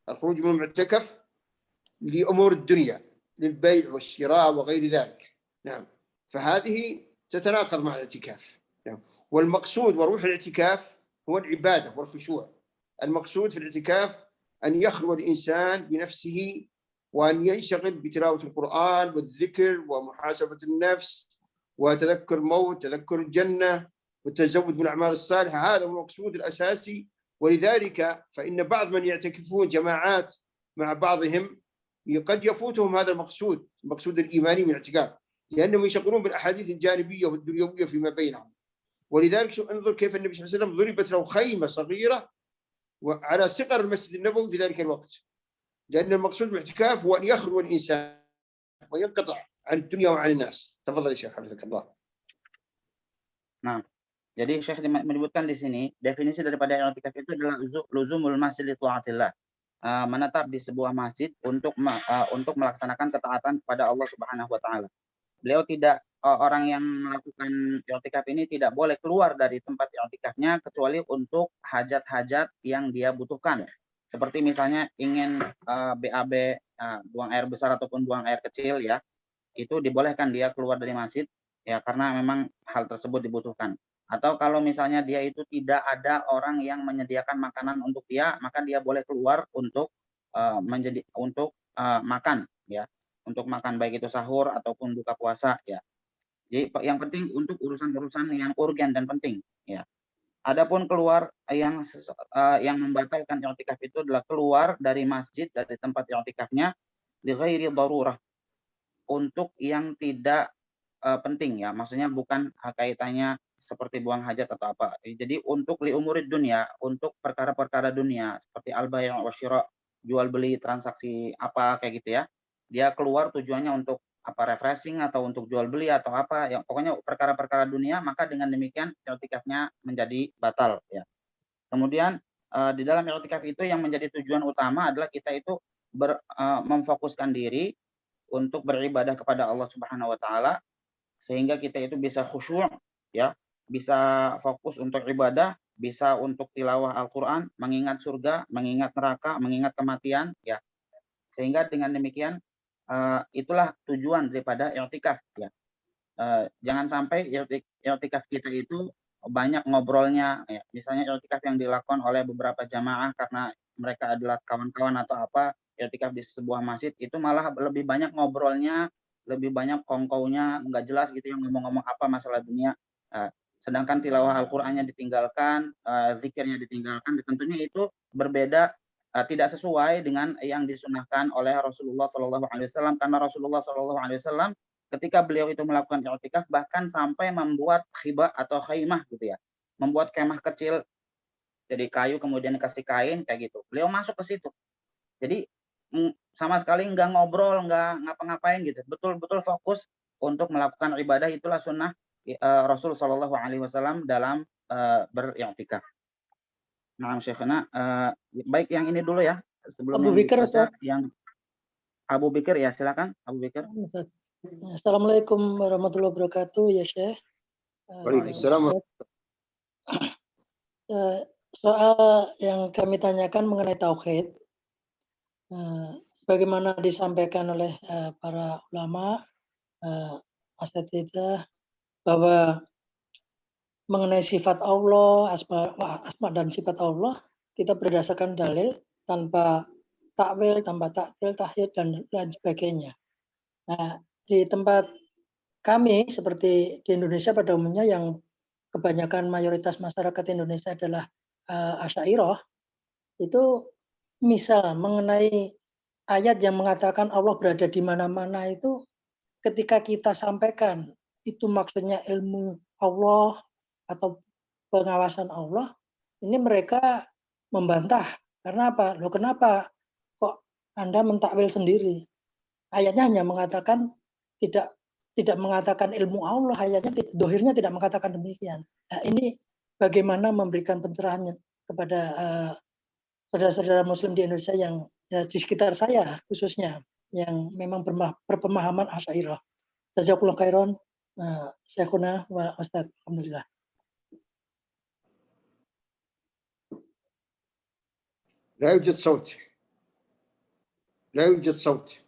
الخروج من المعتكف لأمور الدنيا للبيع والشراء وغير ذلك، نعم، فهذه تتناقض مع الاعتكاف، نعم. والمقصود وروح الاعتكاف هو العبادة والخشوع. المقصود في الاعتكاف أن يخلو الإنسان بنفسه وأن ينشغل بتلاوة القرآن والذكر ومحاسبة النفس وتذكر الموت، تذكر الجنة، والتزود من الأعمال الصالحة. هذا هو المقصود الأساسي. ولذلك فإن بعض من يعتكفون جماعات مع بعضهم قد يفوتهم هذا المقصود، المقصود الإيماني من الاعتكاف، لأنهم يشغلون بالأحاديث الجانبية والدنيوية فيما بينهم. ولذلك انظر كيف النبي صلى الله عليه وسلم ضربت له خيمة صغيرة وعلى صغر المسجد النبوي في ذلك الوقت، لأن المقصود بالاعتكاف هو أن يخلو الإنسان وينقطع عن الدنيا وعن الناس. تفضل يا شيخ حفظك الله. Nah, jadi Syekh menyebutkan di sini definisi daripada i'tikaf itu adalah luzumul masjid li taatillah. Menetap di sebuah masjid untuk melaksanakan ketaatan kepada Allah Subhanahu wa taala. Beliau tidak orang yang melakukan i'tikaf ini tidak boleh keluar dari tempat i'tikafnya kecuali untuk hajat-hajat yang dia butuhkan. Seperti misalnya ingin BAB, buang air besar ataupun buang air kecil ya, itu dibolehkan dia keluar dari masjid ya karena memang hal tersebut dibutuhkan. Atau kalau misalnya dia itu tidak ada orang yang menyediakan makanan untuk dia, maka dia boleh keluar untuk makan ya, untuk makan baik itu sahur ataupun buka puasa ya. Jadi yang penting untuk urusan-urusan yang urgen dan penting ya. Adapun keluar yang membatalkan i'tikaf itu adalah keluar dari masjid, dari tempat i'tikafnya li ghairi darurah, untuk yang tidak penting ya, maksudnya bukan kaitannya seperti buang hajat atau apa. Jadi untuk li umurid dunia, untuk perkara-perkara dunia seperti al-bai' wa syira', jual beli, transaksi apa kayak gitu ya. Dia keluar tujuannya untuk apa, refreshing atau untuk jual beli atau apa, yang pokoknya perkara-perkara dunia, maka dengan demikian i'tikafnya menjadi batal ya. Kemudian di dalam i'tikaf itu yang menjadi tujuan utama adalah kita itu memfokuskan diri untuk beribadah kepada Allah Subhanahu wa taala, sehingga kita itu bisa khusyuk ya, bisa fokus untuk ibadah, bisa untuk tilawah Al-Qur'an, mengingat surga, mengingat neraka, mengingat kematian ya. Sehingga dengan demikian itulah tujuan daripada i'tikaf ya. Jangan sampai i'tikaf kita itu banyak ngobrolnya ya. Misalnya i'tikaf yang dilakukan oleh beberapa jamaah karena mereka adalah kawan-kawan atau apa, i'tikaf di sebuah masjid itu malah lebih banyak ngobrolnya, lebih banyak kongkaunya, nggak jelas gitu yang ngomong-ngomong apa masalah dunia. Sedangkan tilawah Al-Qur'annya ditinggalkan, zikirnya ditinggalkan, tentunya itu berbeda, tidak sesuai dengan yang disunahkan oleh Rasulullah SAW, karena Rasulullah SAW ketika beliau itu melakukan i'tikaf bahkan sampai membuat khibah atau khaimah gitu ya, membuat kemah kecil dari kayu kemudian dikasih kain kayak gitu. Beliau masuk ke situ. Jadi sama sekali nggak ngobrol, nggak ngapa-ngapain gitu. Betul-betul fokus untuk melakukan ibadah. Itulah sunnah Rasul SAW dalam beriktikaf. Nah, Syekhana, baik yang ini dulu ya. Sebelum Abu Bakar, Ustaz. Yang Abu Bakar ya, silakan Abu Bakar. Assalamualaikum warahmatullahi wabarakatuh ya Syekh. Waalaikumsalam. Soal yang kami tanyakan mengenai tauhid, sebagaimana disampaikan oleh para ulama, asatidzah, bahwa mengenai sifat Allah, asma dan sifat Allah, kita berdasarkan dalil tanpa takwil, tanpa ta'til, tahyid dan lain sebagainya. Nah, di tempat kami seperti di Indonesia pada umumnya yang kebanyakan mayoritas masyarakat Indonesia adalah Asy'ariyah, itu misal mengenai ayat yang mengatakan Allah berada di mana-mana itu, ketika kita sampaikan itu maksudnya ilmu Allah atau pengawasan Allah, ini mereka membantah. Karena apa? Loh, kenapa kok Anda mentakwil sendiri? Ayatnya hanya mengatakan tidak mengatakan ilmu Allah, ayatnya dohirnya tidak mengatakan demikian. Nah, ini bagaimana memberikan pencerahan kepada saudara-saudara Muslim di Indonesia yang di sekitar saya khususnya yang memang berpemahaman Asy'ariyah. Jazakallahu khairan, Syekhuna wa Ustaz. Alhamdulillah. لا يوجد صوت. لا يوجد صوت.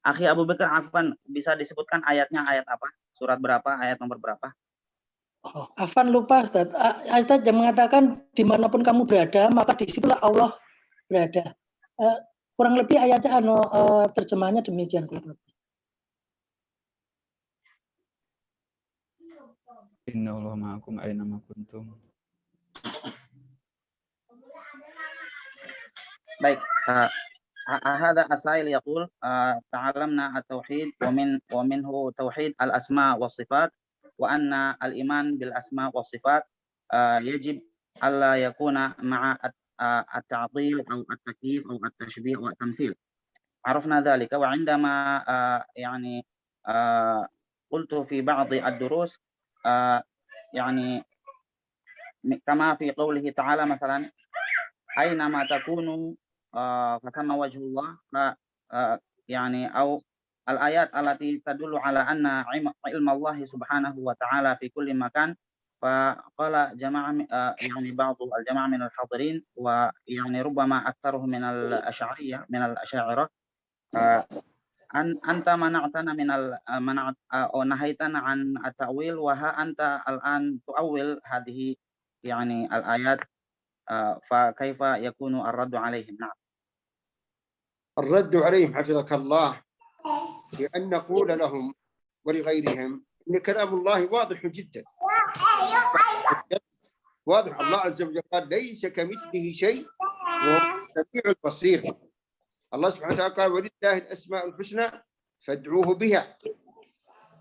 Akhi Abu Bakar, afwan, bisa disebutkan ayatnya ayat apa? Surat berapa? Ayat nomor berapa? Oh, afwan lupa Ustaz. Ayat yang mengatakan dimanapun kamu berada, maka disitulah Allah berada. Kurang lebih ayatnya terjemahnya demikian kurang lebih. Inna Allah ma'akum aina ma kuntum. Baik, هذا السائل يقول تعلمنا التوحيد ومنه توحيد الأسماء والصفات وأن الإيمان بالأسماء والصفات يجب ألا يكون مع التعطيل أو التكييف أو التشبيه أو التمثيل. عرفنا ذلك، وعندما يعني قلت في بعض الدروس يعني كما في قوله تعالى مثلا أينما تكونوا فثم وجه الله، يعني أو الآيات التي تدل على أن علم الله سبحانه وتعالى في كل مكان. فقال جماعة يعني بعض الجماعة من الحاضرين ويعني ربما أكثرهم من الأشعرية من الأشاعرة، أنت منعتنا أو نهيتنا عن التأويل، وها أنت الآن تؤول هذه يعني الآيات، فكيف يكون الرد عليهم؟ نعم. الرد عليهم حفظك الله بأن نقول لهم ولغيرهم إن كلام الله واضح جدا، واضح. الله عز وجل قال ليس كمثله شيء وهو السميع البصير. الله سبحانه وتعالى قال ولله الأسماء الحسنى فادعوه بها.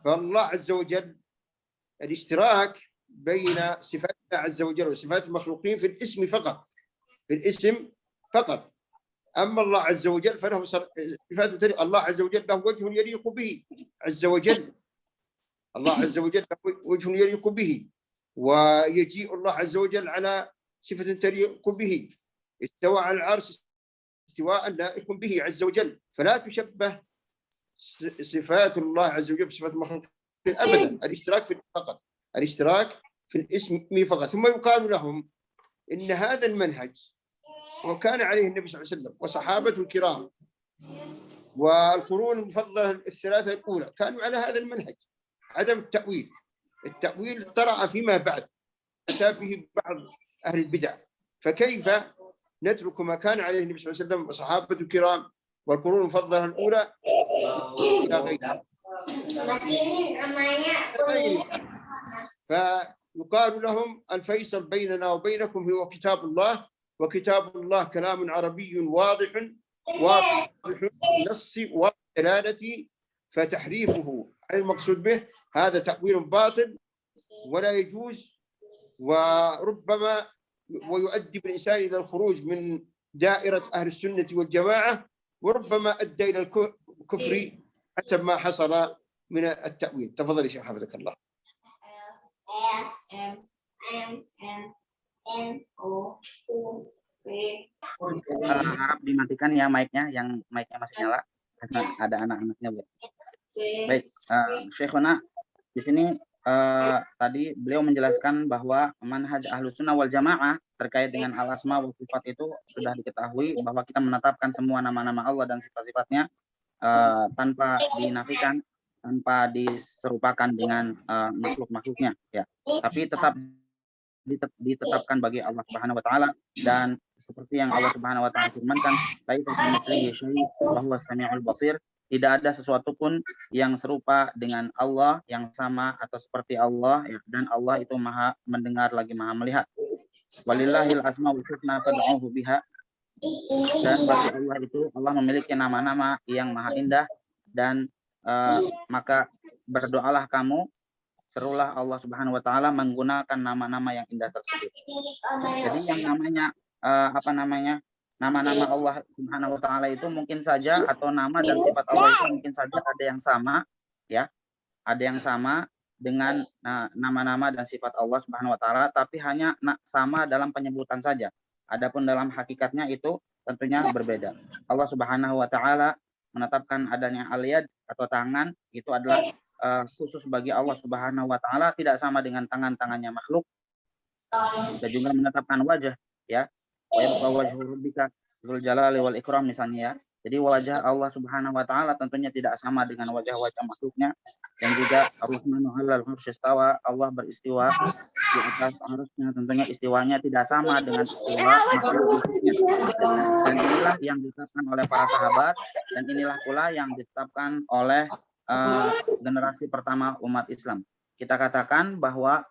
فالله عز وجل الاشتراك بين صفات الله عز وجل وصفات المخلوقين في الاسم فقط، في الاسم فقط. أما الله عز وجل فله صفات. الله عز وجل له وجه يليق به عز وجل، الله عز وجل له وجه يليق به، ويجيء الله عز وجل على صفة تليق به. استوى على العرش استواء لائق به عز وجل، فلا تشبه صفات الله عز وجل بصفات المخلوقين أبدا. الاشتراك في فقط، الاشتراك في الاسم فقط. ثم يقال لهم إن هذا المنهج وكان عليه النبي صلى الله عليه وسلم وصحابته الكرام والقرون المفضلة الثلاثة الأولى كانوا على هذا المنهج، عدم التأويل. التأويل طرأ فيما بعد أتى به بعض أهل البدع، فكيف نترك ما كان عليه النبي صلى الله عليه وسلم وصحابته الكرام والقرون المفضلة الأولى إلى غيرها؟ فيقال لهم الفيصل بيننا وبينكم هو كتاب الله، وكتاب الله كلام عربي واضح نص ودلالة، فتحريفه عن المقصود به هذا تأويل باطل ولا يجوز، وربما ويؤدي بالإنسان إلى الخروج من دائرة أهل السنة والجماعة، وربما أدى إلى الكفر حسب ما حصل من التأويل. تفضل يا شيخ حفظك الله. Harap dimatikan ya mic-nya, yang mic-nya masih nyala karena ada anak-anaknya. Baik, Syekhuna, di sini tadi beliau menjelaskan bahwa manhaj Ahlus Sunnah wal Jamaah terkait dengan al-asma wa sifat itu sudah diketahui bahwa kita menetapkan semua nama-nama Allah dan sifat-sifatnya tanpa dinafikan, tanpa diserupakan dengan makhluk-makhluknya, ya. Tapi tetap ditetapkan bagi Allah Subhanahu wa taala, dan seperti yang Allah Subhanahu wa taala firmankan, "Laisa kamitslihi syai' wa huwas samiul basir." Tidak ada sesuatu pun yang serupa dengan Allah, yang sama atau seperti Allah, ya, dan Allah itu Maha mendengar lagi Maha melihat. Walillahil asmaul husna fad'uhu biha. Dan bagi Allah itu, Allah memiliki nama-nama yang maha indah, dan maka berdoalah kamu, serulah Allah Subhanahu wa taala menggunakan nama-nama yang indah tersebut. Jadi yang namanya nama-nama Allah Subhanahu wa taala itu mungkin saja, atau nama dan sifat Allah itu mungkin saja ada yang sama, ya. Ada yang sama dengan nama-nama dan sifat Allah Subhanahu wa taala, tapi hanya sama dalam penyebutan saja. Adapun dalam hakikatnya itu tentunya berbeda. Allah Subhanahu wa taala menetapkan adanya al-yad atau tangan, itu adalah khusus bagi Allah Subhanahu wa taala, tidak sama dengan tangan-tangannya makhluk. Dan juga menetapkan wajah, ya. Wa yabqa wajhu rabbika dzul jalali wal ikram misalnya, ya. Jadi wajah Allah Subhanahu wa taala tentunya tidak sama dengan wajah-wajah makhluknya. Dan juga Ar-Rahmanu 'alal 'arsy istawa, Allah beristiwa di atas arusnya, tentunya istiwanya tidak sama dengan istiwa makhluk-makhluknya. Dan inilah yang ditetapkan oleh para sahabat, dan inilah pula yang ditetapkan oleh generasi pertama umat Islam. Kita katakan bahwa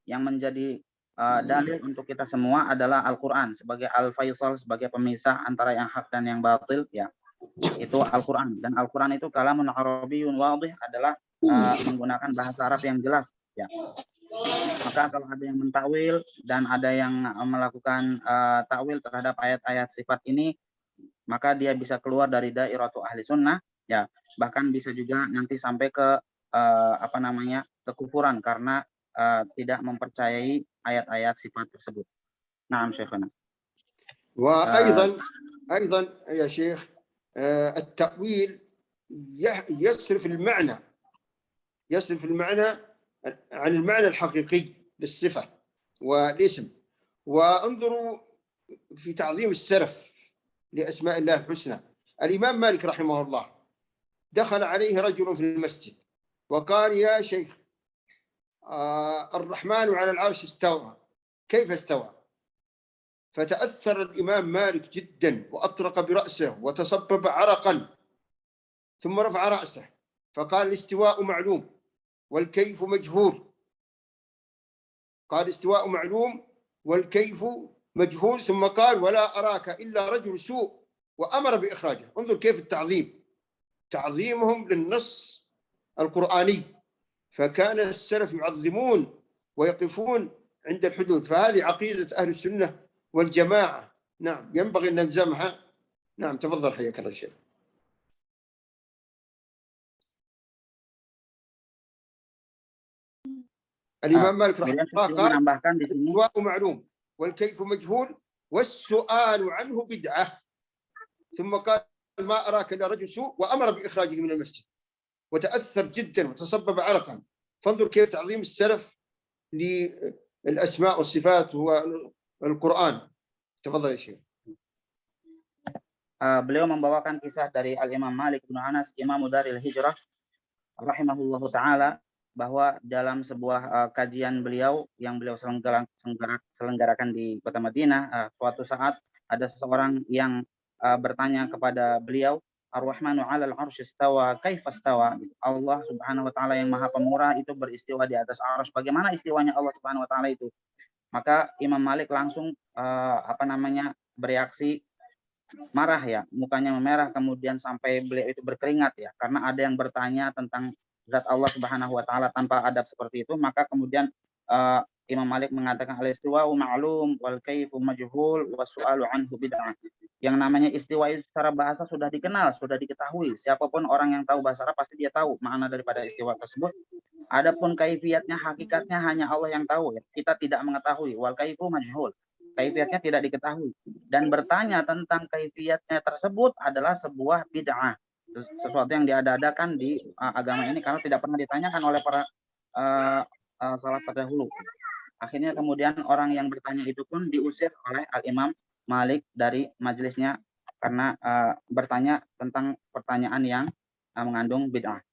yang menjadi dalil untuk kita semua adalah Al-Quran sebagai Al-Faisal, sebagai pemisah antara yang hak dan yang batil, ya. Itu Al-Quran, dan Al-Quran itu kalamun arabiyyun wadih, adalah menggunakan bahasa Arab yang jelas, ya. Maka kalau ada yang mentakwil dan ada yang melakukan takwil terhadap ayat-ayat sifat ini, maka dia bisa keluar dari dairatu ahli sunnah, ya. Bahkan bisa juga nanti sampai ke kekufuran karena tidak mempercayai ayat-ayat sifat tersebut. Naam Syekhana. وأيضا يا شيخ التأويل يصرف المعنى عن المعنى الحقيقي للصفة والاسم. وانظروا في تعظيم السلف لأسماء الله الحسنى. الإمام مالك رحمه الله دخل عليه رجل في المسجد وقال: يا شيخ، الرحمن على العرش استوى، كيف استوى؟ فتأثر الإمام مالك جدا وأطرق برأسه وتصبب عرقا، ثم رفع رأسه فقال: الاستواء معلوم والكيف مجهول. قال: الاستواء معلوم والكيف مجهول، ثم قال: ولا أراك إلا رجل سوء، وأمر بإخراجه. انظر كيف تعظيمهم للنص القرآني. فكان السلف يعظمون ويقفون عند الحدود. فهذه عقيدة أهل السنة والجماعة، نعم، ينبغي أن نلزمها. نعم، تفضل حياك الله شيخ. الإمام مالك رحمه الله قال: السواء معلوم والكيف مجهول والسؤال عنه بدعة. ثم قال: ما أراك إلا رجل سوء، وأمر بإخراجه من المسجد، وتأثر جدا وتصبب عرقا. فانظر كيف تعظيم السلف للأسماء والصفات والقرآن. تفضل يا شيخ. Beliau membawakan kisah dari Al-Imam Malik bin Anas, Imam Daril Hijrah rahimahullahu taala, bahwa dalam sebuah kajian beliau yang beliau selenggarakan di kota Madinah, suatu saat ada seseorang yang bertanya kepada beliau, Ar-Rahmanu 'alal 'arsy istawa, kaifa istawa? Allah Subhanahu wa taala yang Maha Pemurah itu beristiwa di atas arsy. Bagaimana istiwanya Allah Subhanahu wa taala itu? Maka Imam Malik langsung bereaksi marah, ya, mukanya memerah, kemudian sampai beliau itu berkeringat, ya, karena ada yang bertanya tentang zat Allah Subhanahu wa taala tanpa adab seperti itu. Maka kemudian Imam Malik mengatakan al-istiwa'u ma'lum wal kaifu majhul wa su'alu anhu bid'ah. Yang namanya istiwa itu secara bahasa sudah dikenal, sudah diketahui. Siapapun orang yang tahu bahasa Arab pasti dia tahu makna daripada istiwa tersebut. Adapun kaifiatnya, hakikatnya hanya Allah yang tahu, ya. Kita tidak mengetahui. Wal kaifu majhul. Kaifiatnya tidak diketahui. Dan bertanya tentang kaifiatnya tersebut adalah sebuah bid'ah. Sesuatu yang diada-adakan di agama ini karena tidak pernah ditanyakan oleh para salaf terdahulu. Akhirnya kemudian orang yang bertanya itu pun diusir oleh Al-Imam Malik dari majelisnya karena bertanya tentang pertanyaan yang mengandung bid'ah.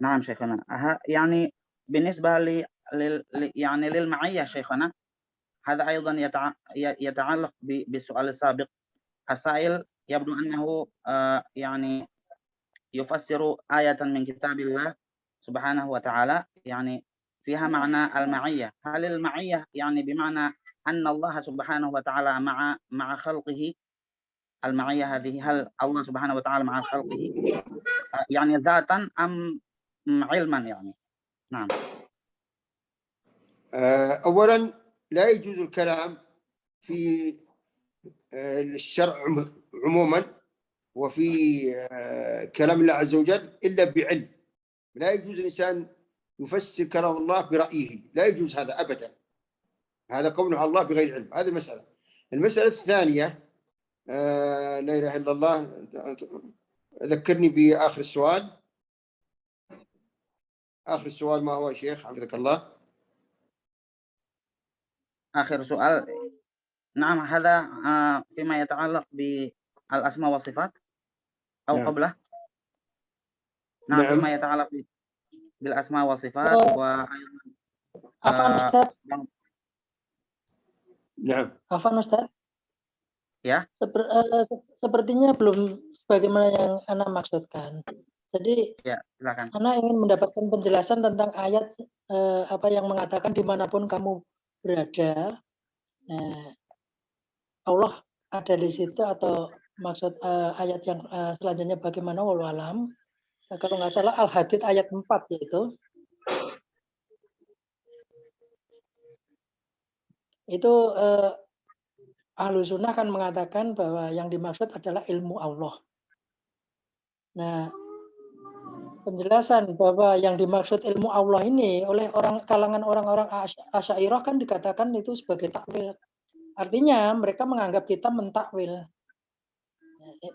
Naam Syekhana. Yani binisbah lil ma'iyah Syekhana, هذا أيضا يتعلق بالسؤال السابق. السائل يبدو أنه يعني يفسر آية من كتاب الله سبحانه وتعالى يعني فيها معنى المعية. هل المعية يعني بمعنى anna Allah subhanahu wa ta'ala ma'a khalqihi al-ma'iyah hadhihi, hal Allah subhanahu wa ta'ala ma'a khalqihi yani zatan am ilman yani. Nah. أولا لا يجوز الكلام في الشرع عموما وفي كلام الله عز وجل إلا بعلم. لا يجوز الإنسان يفسر كلام الله برأيه، لا يجوز هذا أبدا. هذا قول على الله بغير علم. هذه مسألة. المسألة الثانية لا إله إلا الله، ذكرني بآخر السؤال. آخر السؤال ما هو يا شيخ حفظك الله؟ آخر سؤال نعم هذا فيما يتعلق بالأسماء والصفات أو نعم. قبله. نعم فيما يتعلق بالأسماء والصفات Afan Ustaz. نعم. Afan Ustaz. Ya. Sepertinya belum sebagaimana yang Ana maksudkan. Jadi ya, silakan. Ana ingin mendapatkan penjelasan tentang ayat apa yang mengatakan dimanapun kamu berada, Allah ada di situ, atau maksud ayat yang selanjutnya bagaimana wallahu alam. Kalau nggak salah Al-Hadid ayat 4 yaitu. Itu Ahlus Sunnah kan mengatakan bahwa yang dimaksud adalah ilmu Allah. Nah, penjelasan bahwa yang dimaksud ilmu Allah ini oleh kalangan orang-orang Asy'ariyah kan dikatakan itu sebagai takwil. Artinya mereka menganggap kita mentakwil.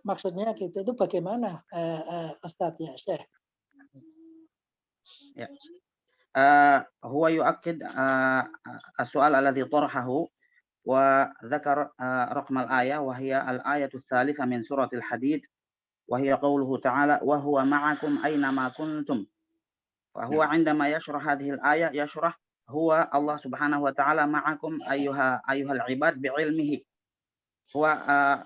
Maksudnya gitu. Itu bagaimana Ustadz ya, Syekh? Ya. هو يؤكد السؤال الذي طرحه وذكر رقم الآية وهي الآية الثالثة من سورة الحديد وهي قوله تعالى وهو معكم أينما كنتم. وهو عندما يشرح هذه الآية يشرح هو الله سبحانه وتعالى معكم أيها العباد بعلمه. هو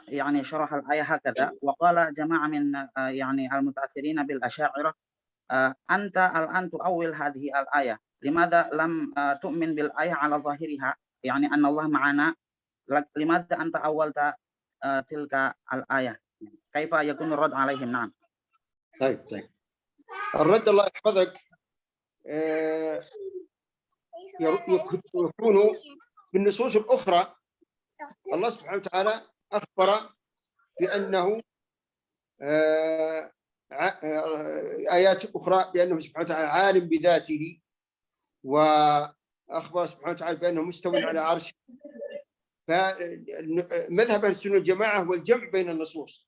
يعني شرح الآية هكذا. وقال جماعة من يعني المتأثرين بالأشاعرة أنت الآن تؤول هذه الآية، لماذا لم تؤمن بالآية على ظاهرها يعني أن الله معنا، لماذا أنت أولت تلك الآية؟ كيف يكون الرد عليهم؟ نعم. طيب الرد الله يحفظك يكون بالنصوص الأخرى. الله سبحانه وتعالى أخبر بأنه آيات أخرى بأنه سبحانه وتعالى عالم بذاته، وأخبر سبحانه وتعالى بأنه مستوى على عرشه. فمذهب أهل السنة والجماعة هو الجمع بين النصوص،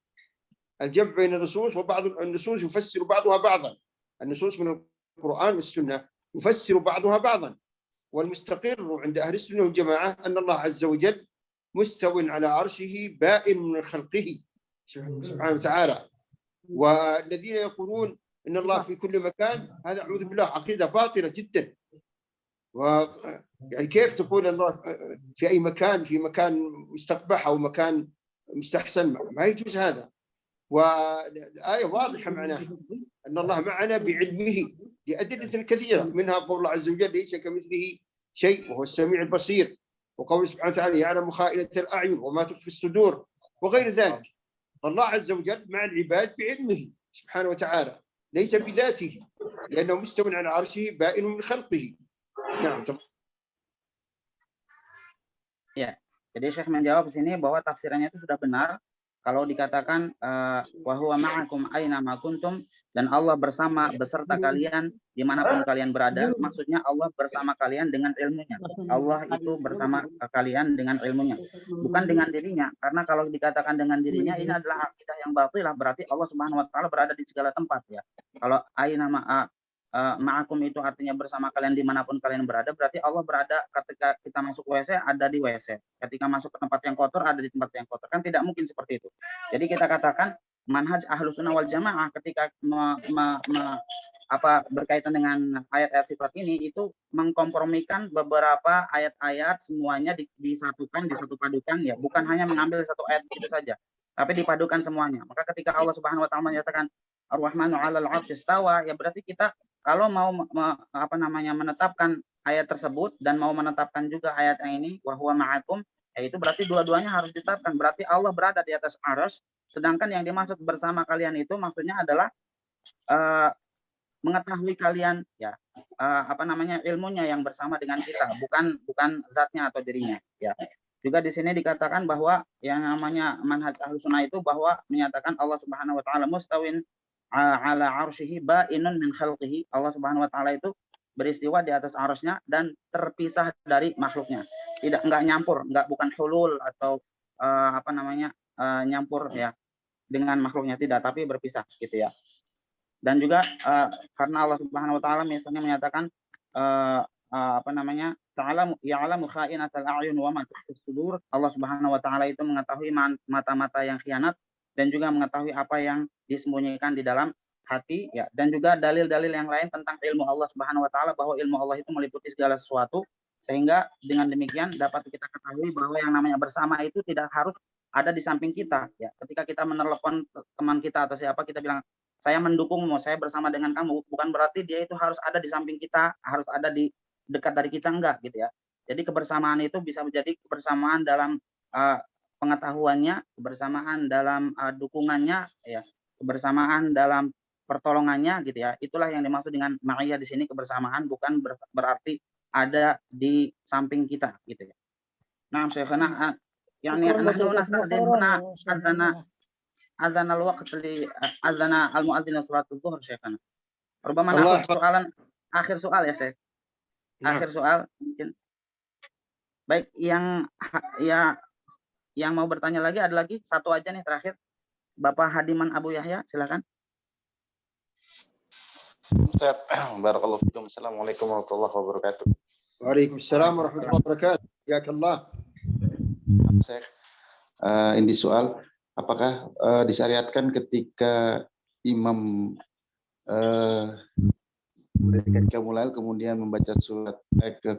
الجمع بين النصوص، وبعض النصوص يفسر بعضها بعضا. النصوص من القرآن والسنة يفسر بعضها بعضا، والمستقر عند أهل السنة والجماعة أن الله عز وجل مستو على عرشه بائن من خلقه سبحانه وتعالى. والذين يقولون إن الله في كل مكان هذا أعوذ بالله عقيدة باطلة جدا. يعني كيف تقول الله في أي مكان، في مكان مستقبح أو مكان مستحسن؟ ما يجوز هذا. والآية واضحة معناها أن الله معنا بعلمه لأدلة كثيرة، منها قول الله عز وجل ليس كمثله شيء وهو السميع البصير، وقول سبحانه وتعالى يعلم خائنة الأعين وما تخفي الصدور وغير ذلك. الله عز وجل مع العباد بعلمه سبحانه وتعالى ليس بذاته، لأنه مستو على عرشه بائن من خلقه. نعم. Ya, jadi Syekh menjawab di sini bahwa tafsirannya itu sudah benar kalau dikatakan wa huwa ma'akum aina ma kuntum, dan Allah beserta kalian dimanapun kalian berada. Maksudnya Allah bersama kalian dengan ilmunya. Allah itu bersama kalian dengan ilmunya, bukan dengan dirinya. Karena kalau dikatakan dengan dirinya, ini adalah akidah yang batilah, berarti Allah Subhanahu wa taala berada di segala tempat ya. Kalau aina ma'akum itu artinya bersama kalian dimanapun kalian berada, berarti Allah berada ketika kita masuk WC ada di WC, ketika masuk ke tempat yang kotor ada di tempat yang kotor. Kan tidak mungkin seperti itu. Jadi kita katakan manhaj Ahlus Sunnah wal Jamaah ketika berkaitan dengan ayat-ayat sifat ini itu mengkompromikan beberapa ayat-ayat, semuanya disatukan, disatupadukan ya, bukan hanya mengambil satu ayat itu saja, tapi dipadukan semuanya. Maka ketika Allah Subhanahu wa taala menyatakan Ar-Rahmanu 'alal 'arsy istawa, ya berarti kita kalau mau menetapkan ayat tersebut dan mau menetapkan juga ayat yang ini wa huwa ma'akum, yaitu berarti dua-duanya harus ditetapkan. Berarti Allah berada di atas arsy, sedangkan yang dimaksud bersama kalian itu maksudnya adalah mengetahui kalian ya ilmunya yang bersama dengan kita, bukan zatnya atau dirinya ya. Juga di sini dikatakan bahwa yang namanya manhaj Ahlussunnah itu bahwa menyatakan Allah Subhanahu wa taala mustawin ala arsyihi ba'inun min khalqihi. Allah Subhanahu wa taala itu beristiwa di atas arsy-nya dan terpisah dari makhluknya. Enggak nyampur, bukan hulul atau nyampur ya dengan makhluknya, tidak, tapi berpisah gitu ya. Dan juga karena Allah Subhanahu wa taala misalnya menyatakan ta'lamu ya'lamu kha'inatal a'yun wa ma tukhfis sudur. Allah Subhanahu wa taala itu mengetahui mata-mata yang khianat dan juga mengetahui apa yang disembunyikan di dalam hati ya. Dan juga dalil-dalil yang lain tentang ilmu Allah Subhanahu wa taala, bahwa ilmu Allah itu meliputi segala sesuatu, sehingga dengan demikian dapat kita ketahui bahwa yang namanya bersama itu tidak harus ada di samping kita ya. Ketika kita menelepon teman kita atau siapa, kita bilang saya mendukungmu, saya bersama dengan kamu, bukan berarti dia itu harus ada di samping kita, harus ada di dekat dari kita, enggak gitu ya. Jadi kebersamaan itu bisa menjadi kebersamaan dalam pengetahuannya, kebersamaan dalam dukungannya ya, kebersamaan dalam pertolongannya gitu ya. Itulah yang dimaksud dengan ma'iyah di sini, kebersamaan, bukan berarti ada di samping kita gitu ya. Nah, Syekhana azan al-waqt li azan al-muadzin salat zuhur Syekhana. Rubama soalan akhir soal ya Syekh. Akhir soal mungkin. Baik, yang mau bertanya lagi ada lagi satu aja nih terakhir. Bapak Hadiman Abu Yahya, silakan. Ustaz, barakallahu fikum. Assalamualaikum warahmatullahi wabarakatuh. Waalaikumsalam warahmatullahi wabarakatuh. Jazakallah. Syekh, ini soal, apakah disyariatkan ketika imam ketika mulai kemudian membaca surat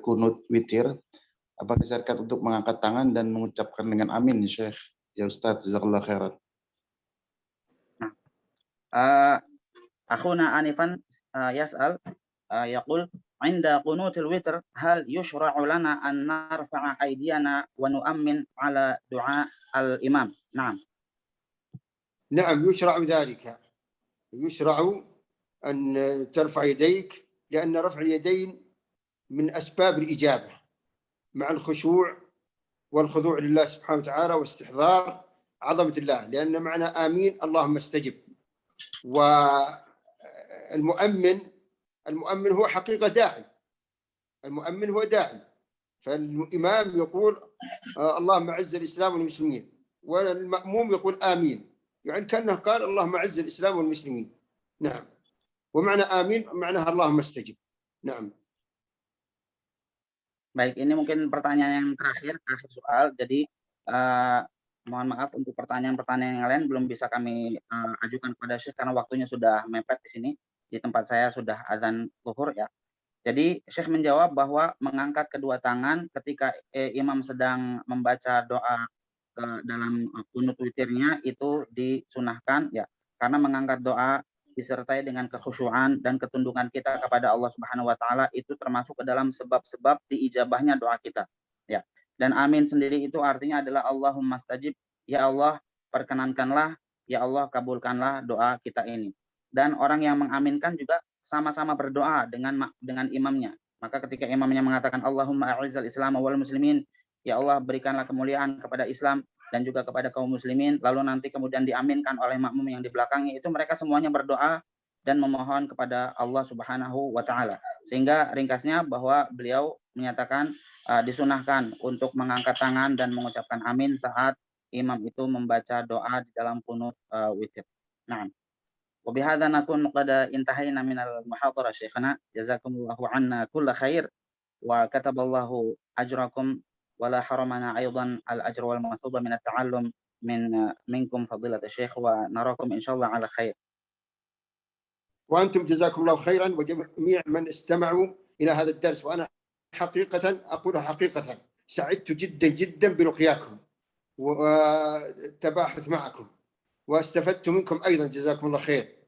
kunut witir, apakah disyariatkan untuk mengangkat tangan dan mengucapkan dengan amin, Syekh? Ya Ustaz, jazakallah khairan. Akhuna Anifan yas'al yaqul inda qunutil witr hal yushra'u lana an narfa'a aydiyana wa nu'ammin ala du'a al-imam. Naam. نعم يشرع ذلك، يشرع أن ترفع يديك، لأن رفع اليدين من أسباب الإجابة مع الخشوع والخضوع لله سبحانه وتعالى واستحضار عظمة الله، لأن معنى آمين اللهم استجب. والمؤمن هو حقيقة داعي، المؤمن هو داعي، فالإمام يقول اللهم أعز الإسلام والمسلمين، والمأموم يقول آمين، يعني كأنه قال اللهم أعز الإسلام والمسلمين. نعم، ومعنى آمين معناها اللهم استجب. نعم. Baik, ini mungkin pertanyaan yang terakhir, akhir soal. Jadi mohon maaf untuk pertanyaan-pertanyaan yang lain belum bisa kami ajukan kepada Syekh karena waktunya sudah mepet di sini. Di tempat saya sudah azan zuhur ya. Jadi Syekh menjawab bahwa mengangkat kedua tangan ketika imam sedang membaca doa dalam kunut witirnya itu disunahkan ya, karena mengangkat doa disertai dengan kekhusyuan dan ketundukan kita kepada Allah Subhanahu wa taala itu termasuk ke dalam sebab-sebab diijabahnya doa kita ya. Dan amin sendiri itu artinya adalah Allahumma stajib, ya Allah perkenankanlah, ya Allah kabulkanlah doa kita ini. Dan orang yang mengaminkan juga sama-sama berdoa dengan imamnya. Maka ketika imamnya mengatakan Allahumma a'izzal Islam wal muslimin, ya Allah berikanlah kemuliaan kepada Islam dan juga kepada kaum muslimin, lalu nanti kemudian diaminkan oleh makmum yang di belakangnya, itu mereka semuanya berdoa dan memohon kepada Allah Subhanahu wa taala. Sehingga ringkasnya bahwa beliau menyatakan disunahkan untuk mengangkat tangan dan mengucapkan amin saat imam itu membaca doa di dalam kunut witir. Nah, وبهذا نكون قد انتهينا من المحاضرة شيخنا جزاكم الله عنا كل خير وكتب الله أجركم ولا حرمنا أيضا الأجر والمثوبة من التعلم منكم فضيلة الشيخ ونراكم إن شاء الله على خير. وأنتم جزاكم الله خيرا وجميع من استمعوا إلى هذا الدرس، وأنا حقيقة أقولها حقيقة سعدت جدا جدا بلقياكم والتباحث معكم، واستفدت منكم أيضا جزاكم الله خير.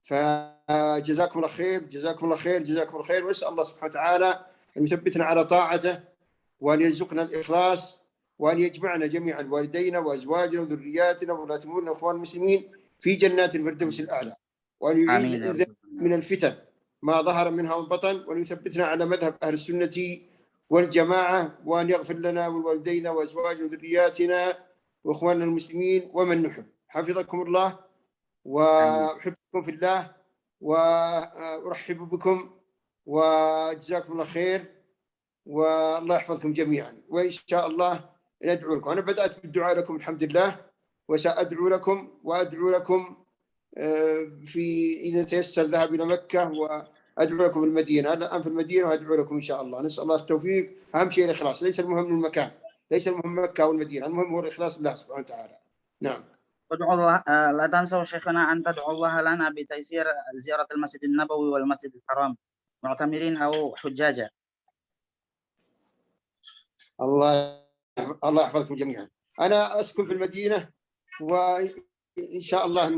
فجزاكم الله خير، جزاكم الله خير، جزاكم الله خير، وأسأل الله سبحانه وتعالى أن يثبتنا على طاعته، وأن يرزقنا الإخلاص، وأن يجمعنا جميعا والدينا وأزواجنا وذرياتنا وولاة أمورنا وإخوان المسلمين في جنات الفردوس الأعلى، وأن يعيذ من الفتن ما ظهر منها وبطن، وأن يثبتنا على مذهب أهل السنة والجماعة، وأن يغفر لنا ولوالدينا وأزواجنا وذرياتنا وإخواننا المسلمين ومن نحب. حفظكم الله وأحبكم في الله وأرحب بكم وجزاكم الله خير، والله يحفظكم جميعا، وإن شاء الله ندعو لكم. أنا بدأت بالدعاء لكم الحمد لله، وسأدعو لكم وأدعو لكم في إذا تيسر الذهاب إلى مكة، وأدعو لكم في المدينة. أنا الآن في المدينة وأدعو لكم إن شاء الله. نسأل الله التوفيق. أهم شيء الإخلاص، ليس المهم المكان، ليس المهم مكة أو المدينة، المهم هو الإخلاص لله سبحانه وتعالى. نعم. ادعو الله لا تنسوا شيخنا أن تدعو الله لنا بتيسير زيارة المسجد النبوي والمسجد الحرام معتمرين أو حجاجا. الله يحفظكم جميعا. أنا أسكن في المدينة، وإن شاء الله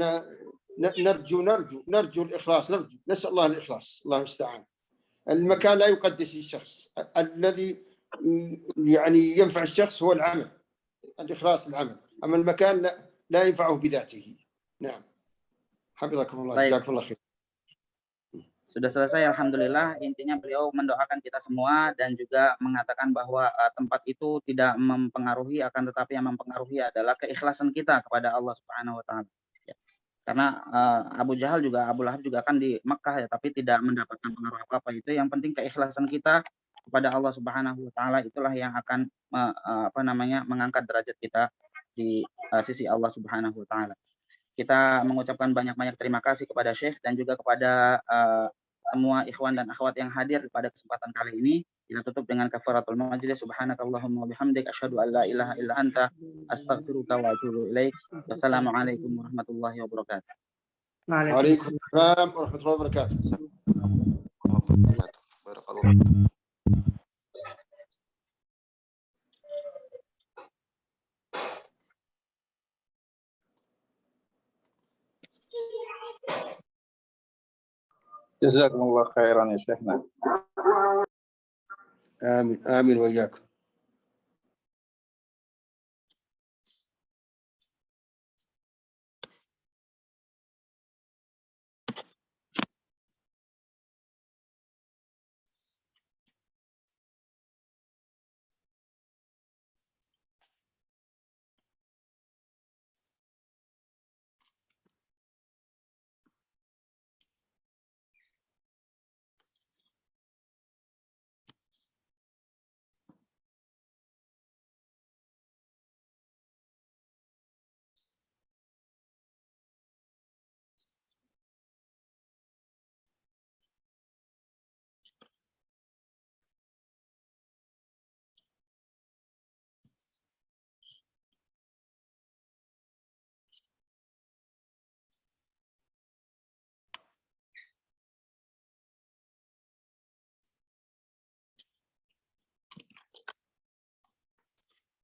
نرجو الإخلاص، نسأل الله الإخلاص، الله المستعان. المكان لا يقدس الشخص، الذي يعني ينفع الشخص هو العمل، الإخلاص العمل، أما المكان لا ينفعه بذاته. نعم. حفظكم الله. جزاكم الله خير. Sudah selesai, alhamdulillah. Intinya beliau mendoakan kita semua dan juga mengatakan bahwa tempat itu tidak mempengaruhi, akan tetapi yang mempengaruhi adalah keikhlasan kita kepada Allah Subhanahu wa taala. Ya. Karena Abu Lahab juga kan di Mekah ya, tapi tidak mendapatkan pengaruh apa-apa. Itu yang penting keikhlasan kita kepada Allah Subhanahu wa taala, itulah yang akan mengangkat derajat kita di sisi Allah Subhanahu wa taala. Kita mengucapkan banyak-banyak terima kasih kepada Syekh dan juga kepada semua ikhwan dan akhwat yang hadir pada kesempatan kali ini. Kita tutup dengan kafaratul majlis. Subhanakallahumma wabihamdik asyhadu an la ilaha illa anta astaghfiruka wa atubu ilaik. Wassalamualaikum warahmatullahi wabarakatuh. Waalaikumsalam warahmatullahi wabarakatuh. Barakallahu. Jazakumullah khairan ya Syekhna. Amin, amin wa iyyakum.